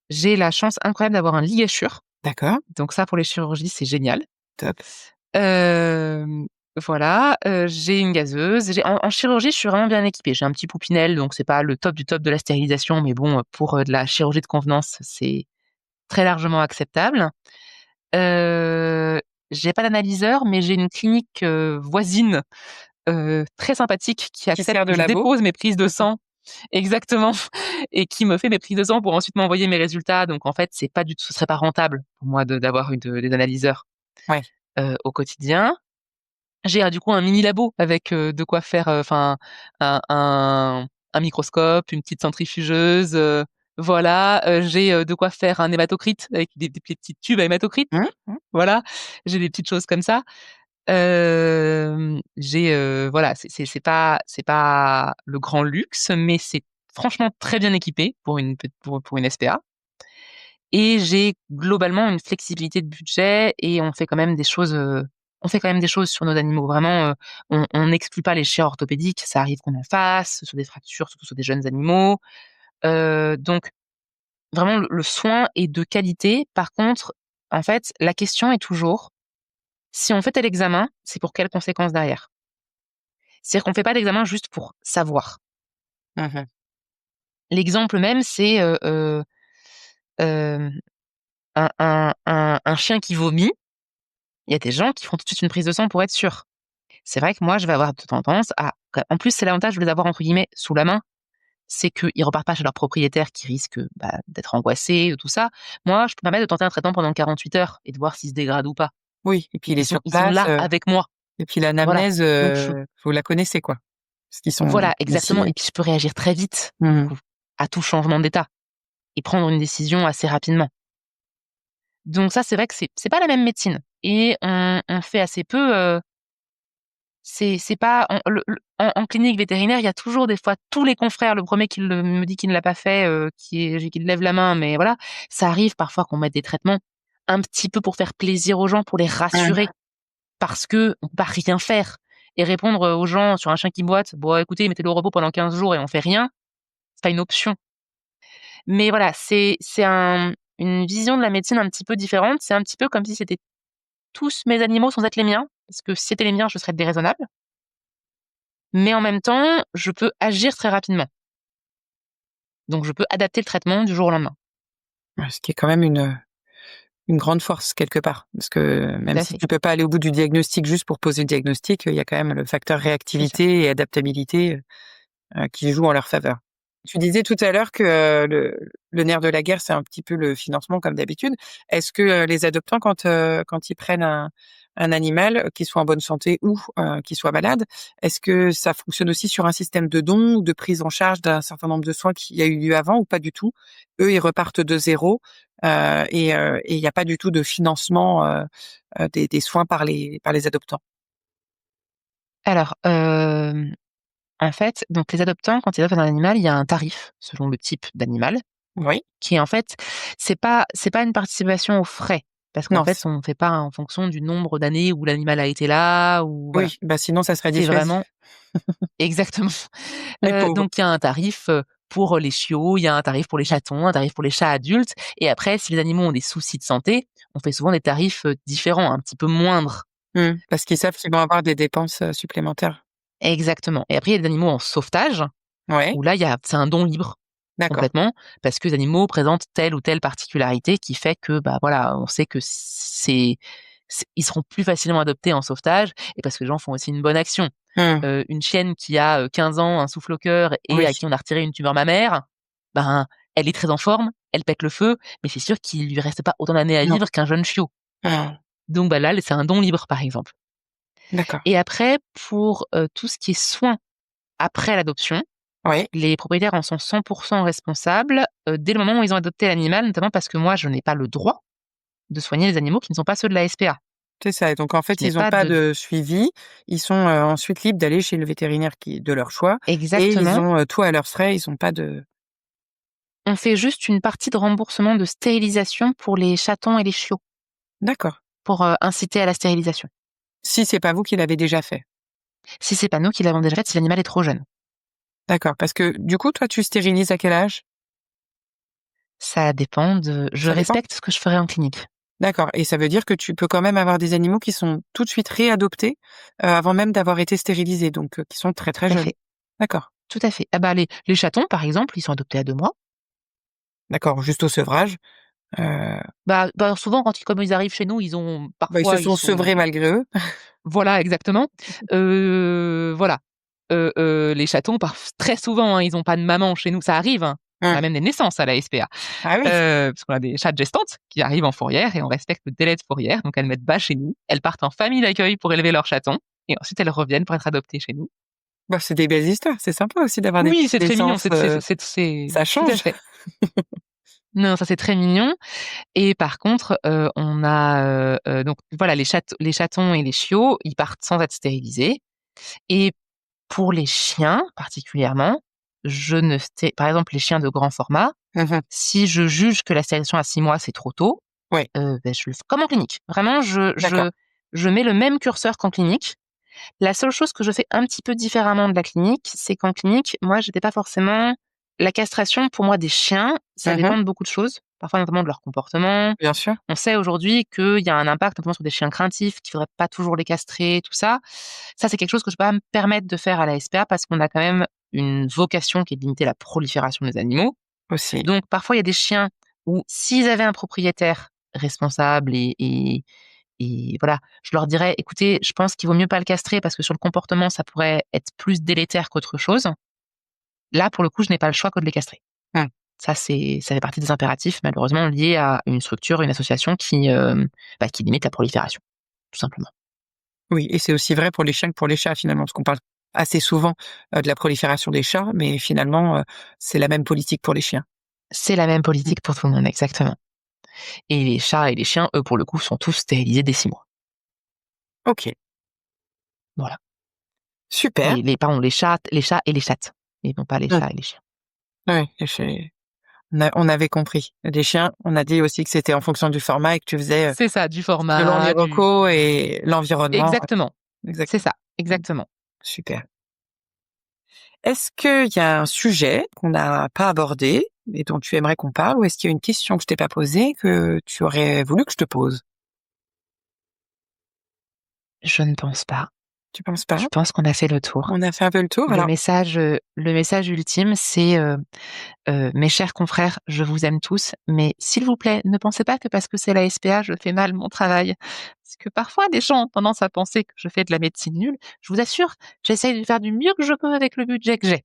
J'ai la chance incroyable d'avoir un ligature, D'accord, donc ça pour les chirurgies, c'est génial. top. Hem, voilà, j'ai une gazeuse, en chirurgie, je suis vraiment bien équipée. J'ai un petit Poupinel, donc c'est pas le top du top de la stérilisation, mais bon, pour, de la chirurgie de convenance, c'est très largement acceptable. Heu, j'ai pas d'analyseur, mais j'ai une clinique, voisine, très sympathique qui Qui accepte sert de que je labo? dépose mes prises de sang exactement et qui me fait mes prises de sang pour ensuite m'envoyer mes résultats. Donc en fait, c'est pas du tout ce serait pas rentable pour moi d'avoir des analyseurs, Ouais. au quotidien. J'ai, du coup un mini labo avec, de quoi faire, enfin un microscope, une petite centrifugeuse, voilà, j'ai, de quoi faire un hématocrit avec des petits tubes à hématocrit, Mmh, mmh. voilà. J'ai des petites choses comme ça. J'ai, voilà, c'est pas le grand luxe, mais c'est franchement très bien équipé pour une SPA et j'ai globalement une flexibilité de budget et on fait quand même des choses sur nos animaux. Vraiment, on n'exclut pas les chirurgies orthopédiques, ça arrive qu'on en fasse sur des fractures, surtout sur des jeunes animaux. Donc vraiment le soin est de qualité. Par contre, en fait, la question est toujours: si on fait tel examen, c'est pour quelles conséquences derrière? C'est-à-dire qu'on fait pas d'examen juste pour savoir. Mmh. L'exemple même, c'est, hem, un chien qui vomit, il y a des gens qui font tout de suite une prise de sang pour être sûrs. C'est vrai que moi, je vais avoir tendance à en plus, c'est l'avantage de les avoir entre guillemets «sous la main», c'est qu'ils repartent pas chez leur propriétaire qui risque, bah, d'être angoissé ou tout ça. Moi, je peux me permettre de tenter un traitement pendant 48 heures et de voir s'il se dégrade ou pas. Oui, et puis il est sur Ils sont place, là avec moi. et puis Voilà. l'anamnèse, Donc je vous la connaissez, quoi? Parce qu'ils sont Voilà, exactement, aussi et puis je peux réagir très vite, du mmh. coup, à tout changement d'état et prendre une décision assez rapidement. Donc ça, c'est vrai que c'est pas la même médecine et on fait assez peu, c'est pas en clinique vétérinaire, il y a toujours des fois tous les confrères, le premier qui me dit qu'il ne l'a pas fait, qui lève la main, mais voilà. Ça arrive parfois qu'on mette des traitements un petit peu pour faire plaisir aux gens, pour les rassurer, Mmh. parce qu'on peut pas rien faire et répondre, aux gens sur un chien qui boite: «Bon écoutez, mettez-le au repos pendant 15 jours et on fait rien», c'est pas une option. Mais voilà, c'est une vision de la médecine un petit peu différente. C'est un petit peu comme si c'était tous mes animaux sans être les miens, parce que si c'était les miens, je serais déraisonnable. Mais en même temps, je peux agir très rapidement. Donc je peux adapter le traitement du jour au lendemain. Ouais, ce qui est quand même une grande force quelque part. Parce que Tout même à si fait, tu peux pas aller au bout du diagnostic juste pour poser le diagnostic, il y a quand même le facteur c'est sûr. réactivité et adaptabilité, qui jouent en leur faveur. Tu disais tout à l'heure que, le nerf de la guerre, c'est un petit peu le financement comme d'habitude. Est-ce que, les adoptants quand ils prennent un animal, qu'il soit en bonne santé ou, qu'il soit malade, est-ce que ça fonctionne aussi sur un système de dons ou de prise en charge d'un certain nombre de soins qui a eu lieu avant ou pas du tout? Eux, ils repartent de zéro, et il y a pas du tout de financement, des soins par les adoptants? Alors, en fait, donc les adoptants, quand ils adoptent un animal, il y a un tarif selon le type d'animal Oui? qui, en fait, c'est pas une participation aux frais parce qu'en Non, fait, on fait pas en fonction du nombre d'années où l'animal a été là ou voilà. oui, bah, sinon ça serait C'est vraiment dissuasif. exactement. Les pauvres. Donc il y a un tarif, pour les chiots, il y a un tarif pour les chatons, un tarif pour les chats adultes et après si les animaux ont des soucis de santé, on fait souvent des tarifs différents, un petit peu moindres. Parce qu'ils savent qu'ils vont avoir des dépenses supplémentaires. Exactement. Et après, il y a des animaux en sauvetage, Ouais, où là, c'est un don libre d'accord. complètement, parce que les animaux présentent telle ou telle particularité qui fait que, bah voilà, on sait que ils seront plus facilement adoptés en sauvetage, et parce que les gens font aussi une bonne action. Une chienne qui a 15 ans, un souffle au cœur, et Oui. à qui on a retiré une tumeur mammaire, ben, elle est très en forme, elle pète le feu, mais c'est sûr qu'il lui reste pas autant d'années à Non. vivre qu'un jeune chiot. Donc, bah là, c'est un don libre, par exemple. D'accord. Et après, pour tout ce qui est soins après l'adoption, Oui. les propriétaires en sont 100% responsables dès le moment où ils ont adopté l'animal, notamment parce que moi, je n'ai pas le droit de soigner les animaux qui ne sont pas ceux de la SPA. C'est ça. Et donc, en Je fait, n'ai ils n'ont pas pas de... de suivi. Ils sont ensuite libres d'aller chez le vétérinaire de leur choix. Et ils Exactement. ont tout à leurs frais. Ils n'ont pas de... On fait juste une partie de remboursement de stérilisation pour les chatons et les chiots, D'accord. pour inciter à la stérilisation. Si c'est pas vous qui l'avez déjà fait. Si c'est pas nous qui l'avons déjà fait, si l'animal est trop jeune. D'accord. Parce que du coup, toi, tu stérilises à quel âge? Ça dépend de... Je Ça dépend. respecte ce que je ferai en clinique. D'accord. Et ça veut dire que tu peux quand même avoir des animaux qui sont tout de suite réadoptés avant même d'avoir été stérilisés, donc qui sont très très Tout à jeunes. fait. D'accord. Tout à fait. Ah bah les chatons, par exemple, ils sont adoptés à 2 mois. D'accord. Juste au sevrage. Bah souvent, comme ils arrivent chez nous, ils ont Ils se parfois, ils sont sont... sevrés malgré eux. Voilà, exactement. Voilà. Les chatons, très souvent, hein, ils ont pas de maman chez nous. Ça arrive, hein. On a même des naissances à la SPA. Ah oui. Parce qu'on a des chats gestantes qui arrivent en fourrière et on respecte le délai de fourrière. Donc elles mettent bas chez nous. Elles partent en famille d'accueil pour élever leurs chatons. Et ensuite, elles reviennent pour être adoptées chez nous. C'est des belles histoires. C'est sympa aussi d'avoir des Oui, c'est petites très mignon. naissances. Ça Tout à change. fait. Non, ça c'est très mignon. Et par contre, on a donc voilà les chatons et les chiots, ils partent sans être stérilisés. Et pour les chiens particulièrement, par exemple les chiens de grand format, si je juge que la stérilisation à 6 mois c'est trop tôt, Ouais. je le fais comme en clinique. Vraiment, D'accord. je mets le même curseur qu'en clinique. La seule chose que je fais un petit peu différemment de la clinique, c'est qu'en clinique, moi, j'étais pas forcément... La castration, pour moi, des chiens, ça dépend de beaucoup de choses, parfois notamment de leur comportement. Bien sûr. On sait aujourd'hui qu'il y a un impact notamment sur des chiens craintifs, qu'il faudrait pas toujours les castrer, tout ça. Ça, c'est quelque chose que je peux pas me permettre de faire à la SPA parce qu'on a quand même une vocation qui est de limiter la prolifération des animaux. Aussi. Donc, parfois, il y a des chiens où, s'ils avaient un propriétaire responsable et voilà, je leur dirais: «Écoutez, je pense qu'il vaut mieux pas le castrer parce que sur le comportement, ça pourrait être plus délétère qu'autre chose». Là, pour le coup, je n'ai pas le choix que de les castrer. Mmh. Ça fait partie des impératifs, malheureusement, liés à une structure, une association qui limite la prolifération, tout simplement. Oui, et c'est aussi vrai pour les chiens que pour les chats finalement, parce qu'on parle assez souvent de la prolifération des chats, mais finalement, c'est la même politique pour les chiens. C'est la même politique pour tout le monde, exactement. Et les chats et les chiens, eux, pour le coup, sont tous stérilisés dès 6 mois. OK, Voilà. super. Pardon, les chats et les chattes, et non pas les Mmh. chats et les chiens. Ouais, on avait compris. Les chiens, on a dit aussi que c'était en fonction du format et que tu faisais, C'est ça, du selon les format, recos et l'environnement. exactement, c'est Exactement. ça, exactement. Super. Est-ce qu'il y a un sujet qu'on n'a pas abordé et dont tu aimerais qu'on parle, ou est-ce qu'il y a une question que je t'ai pas posée que tu aurais voulu que je te pose? Je ne pense pas. Tu penses pas? Je pense qu'on a fait le tour. On a fait un peu le tour, alors Le message ultime, c'est, mes chers confrères, je vous aime tous, mais s'il vous plaît, ne pensez pas que parce que c'est la SPA, je fais mal mon travail. Parce que parfois, des gens ont tendance à penser que je fais de la médecine nulle. Je vous assure, j'essaye de faire du mieux que je peux avec le budget que j'ai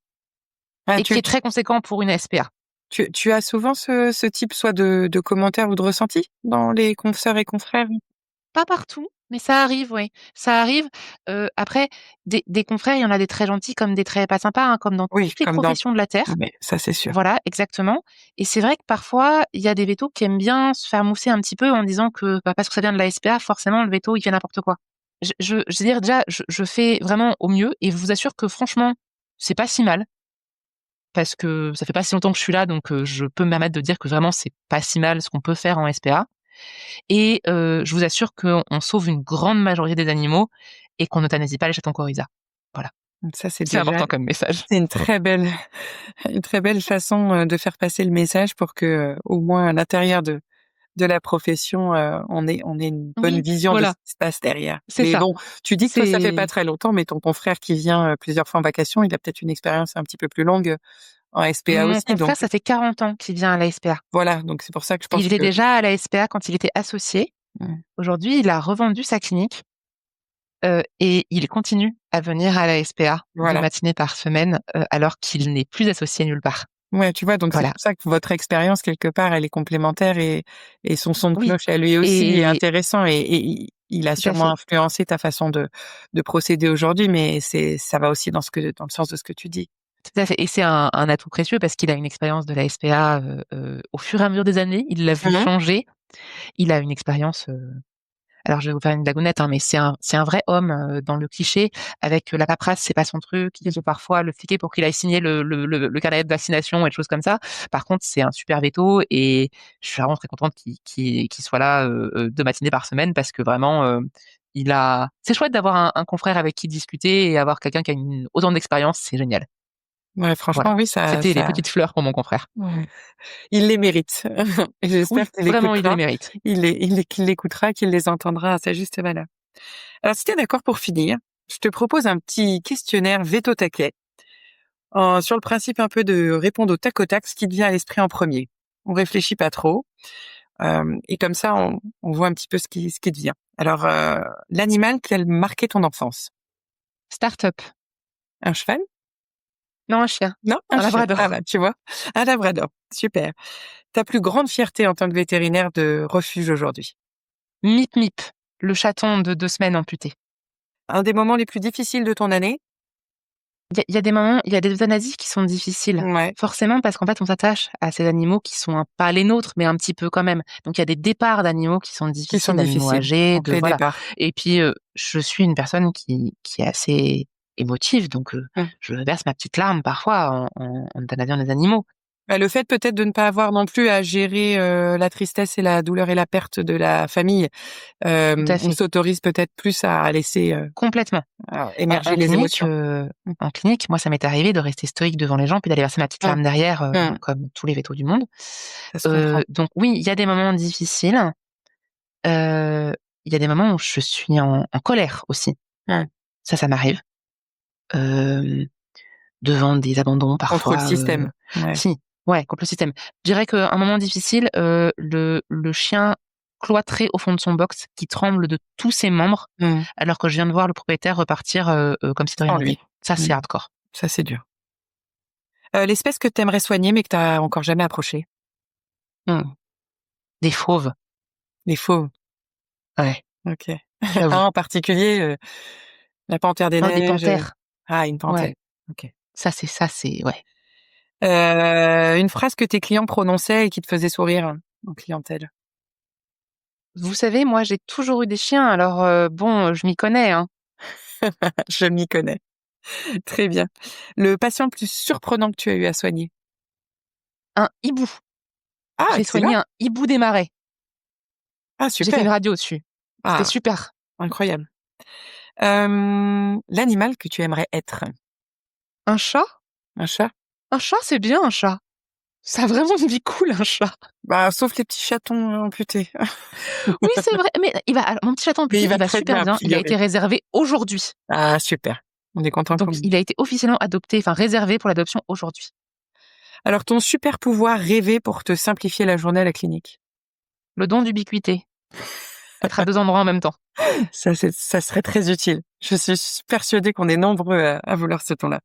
ah, et qui est très conséquent pour une SPA. tu as souvent ce type soit de commentaires ou de ressentis dans les consoeurs et confrères? Pas partout, mais ça arrive, oui. Ça arrive. Après, des confrères, il y en a des très gentils comme des très pas sympas, hein, comme dans Oui, toutes les comme dans professions de la terre. mais ça, c'est sûr. Voilà, exactement. Et c'est vrai que parfois, il y a des vétos qui aiment bien se faire mousser un petit peu en disant que, parce que ça vient de la SPA, forcément, le véto, il fait n'importe quoi. Je veux dire, déjà, je fais vraiment au mieux et je vous assure que franchement, c'est pas si mal parce que ça fait pas si longtemps que je suis là, donc je peux me permettre de dire que vraiment, c'est pas si mal ce qu'on peut faire en SPA. Et je vous assure qu'on sauve une grande majorité des animaux et qu'on n'euthanasie pas les chatons coryza. Voilà, Ça, c'est c'est déjà important comme message. c'est une très belle façon, de faire passer le message pour que, au moins à l'intérieur de la profession, on ait une bonne Oui, vision de ce voilà, qui se passe derrière. c'est Mais ça. bon, tu dis que toi, ça fait pas C'est très longtemps, mais ton confrère qui vient, plusieurs fois en vacation, il a peut-être une expérience un petit peu plus longue en SPA Mon aussi, confrère, donc ça fait 40 ans qu'il vient à la SPA. voilà, donc c'est pour ça que je Il pense était que déjà à la SPA quand il était associé. mmh, Aujourd'hui, il a revendu sa clinique, et il continue à venir à la SPA 2 voilà. matinées par semaine, alors qu'il n'est plus associé nulle part. Ouais, tu vois? Donc c'est Voilà. pour ça que votre expérience quelque part, elle est complémentaire et son son de Oui, cloche à lui aussi est et intéressant et il a tout à sûrement fait, influencé ta façon de procéder aujourd'hui, mais ça va aussi dans le sens de ce que tu dis. tout à fait, et c'est un atout précieux parce qu'il a une expérience de la SPA, au fur et à mesure des années. Il l'a vu Mmh. changer. Il a une expérience, alors je vais vous faire une blagounette, hein, mais c'est un vrai homme, dans le cliché avec, la paperasse, c'est pas son truc. Il faut parfois le fliquer pour qu'il aille signer le carnet de vaccination et des choses comme ça. Par contre, c'est un super véto et je suis vraiment très contente qu'il soit là, 2 matinées par semaine parce que vraiment, c'est chouette d'avoir un confrère avec qui discuter et avoir quelqu'un qui a autant d'expérience, c'est génial. Ouais, Voilà. franchement, oui, C'était les petites fleurs pour mon confrère. ouais, il les mérite et Oui, j'espère qu'il vraiment, il les écoutera. mérite. Qu'il l'écoutera, qu'il les entendra à sa juste valeur. Alors si tu es d'accord pour finir, je te propose un petit questionnaire veto taquet, sur le principe un peu de répondre au tac, ce qui te vient à l'esprit en premier. On réfléchit pas trop, et comme ça on voit un petit peu ce qui te vient. Alors, l'animal qui a marqué ton enfance? Start-up. Un cheval? Non, un chien, Non? Un un chien. Ah labrador. bah, tu vois? Un labrador, super. Ta plus grande fierté en tant que vétérinaire de refuge aujourd'hui? Mip Mip, le chaton de 2 semaines amputé. Un des moments les plus difficiles de ton année? Il y a des moments, il y a des euthanasies qui sont difficiles. Ouais, Forcément, parce qu'en fait, on s'attache à ces animaux qui sont pas les nôtres, mais un petit peu quand même. Donc il y a des départs d'animaux qui sont qui sont difficiles, d'animaux difficiles. âgés, Donc de les voilà. départs. Et puis, je suis une personne qui est assez émotive, donc Mmh. je verse ma petite larme parfois en euthanasiant des animaux. Bah, le fait peut-être de ne pas avoir non plus à gérer, la tristesse et la douleur et la perte de la famille, Tout à on fait. s'autorise peut-être plus à laisser, Complètement. En émerger en les clinique, émotions. heu, Mmh. en clinique, moi, ça m'est arrivé de rester stoïque devant les gens, puis d'aller verser ma petite Mmh. larme derrière, Mmh. comme tous les vétos du monde. Ça se comprend. Donc oui, il y a des moments difficiles. Heu, il y a des moments où je suis en colère aussi. Mmh. Ça m'arrive. Hem, Devant des abandons Contre le parfois, système. Ouais. si, ouais, contre le système. Je dirais qu'un moment difficile, le chien cloîtré au fond de son box qui tremble de tous ses membres, Mmh. alors que je viens de voir le propriétaire repartir, comme si de rien Sans n'était. lui. Ça, c'est Mmh. hardcore. Ça, c'est dur. L'espèce que tu aimerais soigner mais que tu as encore jamais approchée? Mmh. Des fauves, Les fauves. ouais, OK. j'avoue. Un en particulier, la panthère des Non, des neiges, panthères, ah, une panthère. ouais. OK. Ça c'est ouais. Une phrase que tes clients prononçaient et qui te faisait sourire en clientèle? Vous savez, moi, j'ai toujours eu des chiens, alors bon, je m'y connais, hein. Je m'y connais. Très bien. Le patient le plus surprenant que tu as eu à soigner? Un hibou. Ah, J'ai excellent! soigné un hibou démarré. Ah, J'ai fait super! une radio dessus. C'était Ah, super. incroyable. L'animal que tu aimerais être? Un chat? Un chat? Un chat, c'est bien un chat. Ça a vraiment une vie cool, un chat. Bah, sauf les petits chatons amputés. Oui, c'est vrai, mais alors mon petit chaton Mais amputé, il va il va très bien super a bien. Il a été priori. réservé aujourd'hui. Ah, super. On est content pour Donc lui. il a été officiellement adopté, enfin réservé pour l'adoption aujourd'hui. Alors ton super pouvoir rêvé pour te simplifier la journée à la clinique? Le don d'ubiquité. Être à 2 endroits en même temps. Ça serait très utile. Je suis persuadée qu'on est nombreux à vouloir ce ton-là.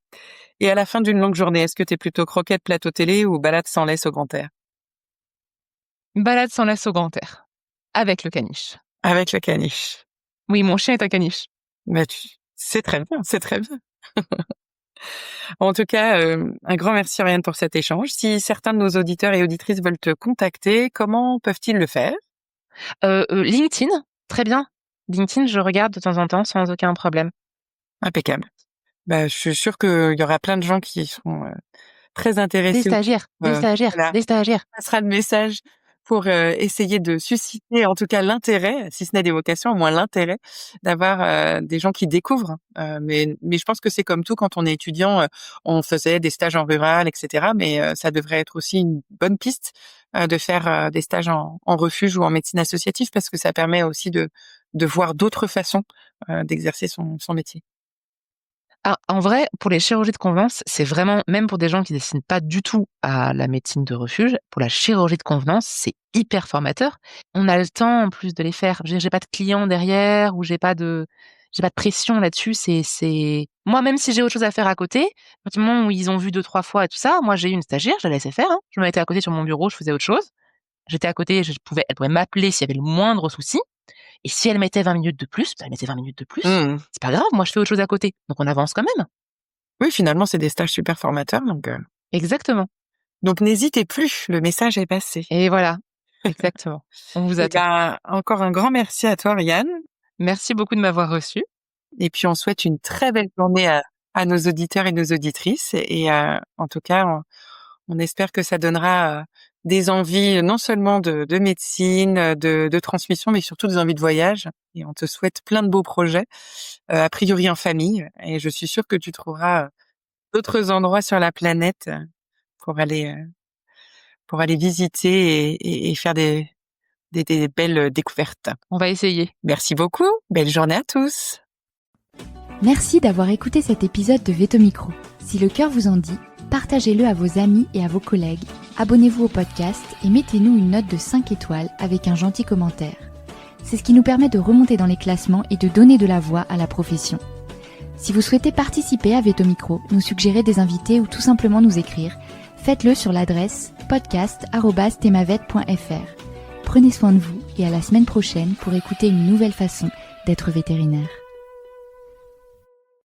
Et à la fin d'une longue journée, est-ce que tu es plutôt croquette plateau télé ou balade sans laisse au grand air? Une balade sans laisse au grand air. Avec le caniche. Avec le caniche. Oui, mon chien est un caniche. Bah, c'est très bien, c'est très bien. En tout cas, un grand merci Oriane pour cet échange. Si certains de nos auditeurs et auditrices veulent te contacter, comment peuvent-ils le faire? LinkedIn, très bien. LinkedIn, je regarde de temps en temps sans aucun problème. Impeccable. Bah, je suis sûre qu'il y aura plein de gens qui seront, très Des intéressés. stagiaires, des stagiaires, Voilà, des stagiaires. on passera le message pour essayer de susciter en tout cas l'intérêt, si ce n'est des vocations, au moins l'intérêt d'avoir des gens qui découvrent. Mais je pense que c'est comme tout quand on est étudiant, on faisait des stages en rural, etc. Mais ça devrait être aussi une bonne piste de faire des stages en refuge ou en médecine associative parce que ça permet aussi de voir d'autres façons d'exercer son métier. Ah, en vrai, pour les chirurgies de convenance, c'est vraiment, même pour des gens qui ne destinent pas du tout à la médecine de refuge, pour la chirurgie de convenance, c'est hyper formateur. On a le temps en plus de les faire. J'ai pas de clients derrière ou j'ai pas de pression là-dessus. Moi, même si j'ai autre chose à faire à côté, à partir du moment où ils ont vu 2-3 fois et tout ça, moi j'ai eu une stagiaire, je la laissais faire, hein. Je me mettais à côté sur mon bureau, je faisais autre chose. J'étais à côté, elle pouvait m'appeler s'il y avait le moindre souci. Et si elle mettait 20 minutes de plus, elle mettait 20 minutes de plus. Mmh. C'est pas grave, moi je fais autre chose à côté. Donc on avance quand même. Oui, finalement, c'est des stages super formateurs, Exactement. donc n'hésitez plus, le message est passé. Et voilà, exactement. On vous Eh attend. ben, encore un grand merci à toi, Rianne. Merci beaucoup de m'avoir reçue. Et puis, on souhaite une très belle journée à nos auditeurs et nos auditrices. Et en tout cas, on espère que ça donnera des envies non seulement de médecine, de transmission, mais surtout des envies de voyage. Et on te souhaite plein de beaux projets, a priori en famille. Et je suis sûre que tu trouveras d'autres endroits sur la planète pour aller visiter et faire des belles découvertes. On va essayer. Merci beaucoup. Belle journée à tous. Merci d'avoir écouté cet épisode de Veto Micro. Si le cœur vous en dit, partagez-le à vos amis et à vos collègues, abonnez-vous au podcast et mettez-nous une note de 5 étoiles avec un gentil commentaire. C'est ce qui nous permet de remonter dans les classements et de donner de la voix à la profession. Si vous souhaitez participer à Veto Micro, nous suggérer des invités ou tout simplement nous écrire, faites-le sur l'adresse podcast@themavet.fr. Prenez soin de vous et à la semaine prochaine pour écouter une nouvelle façon d'être vétérinaire.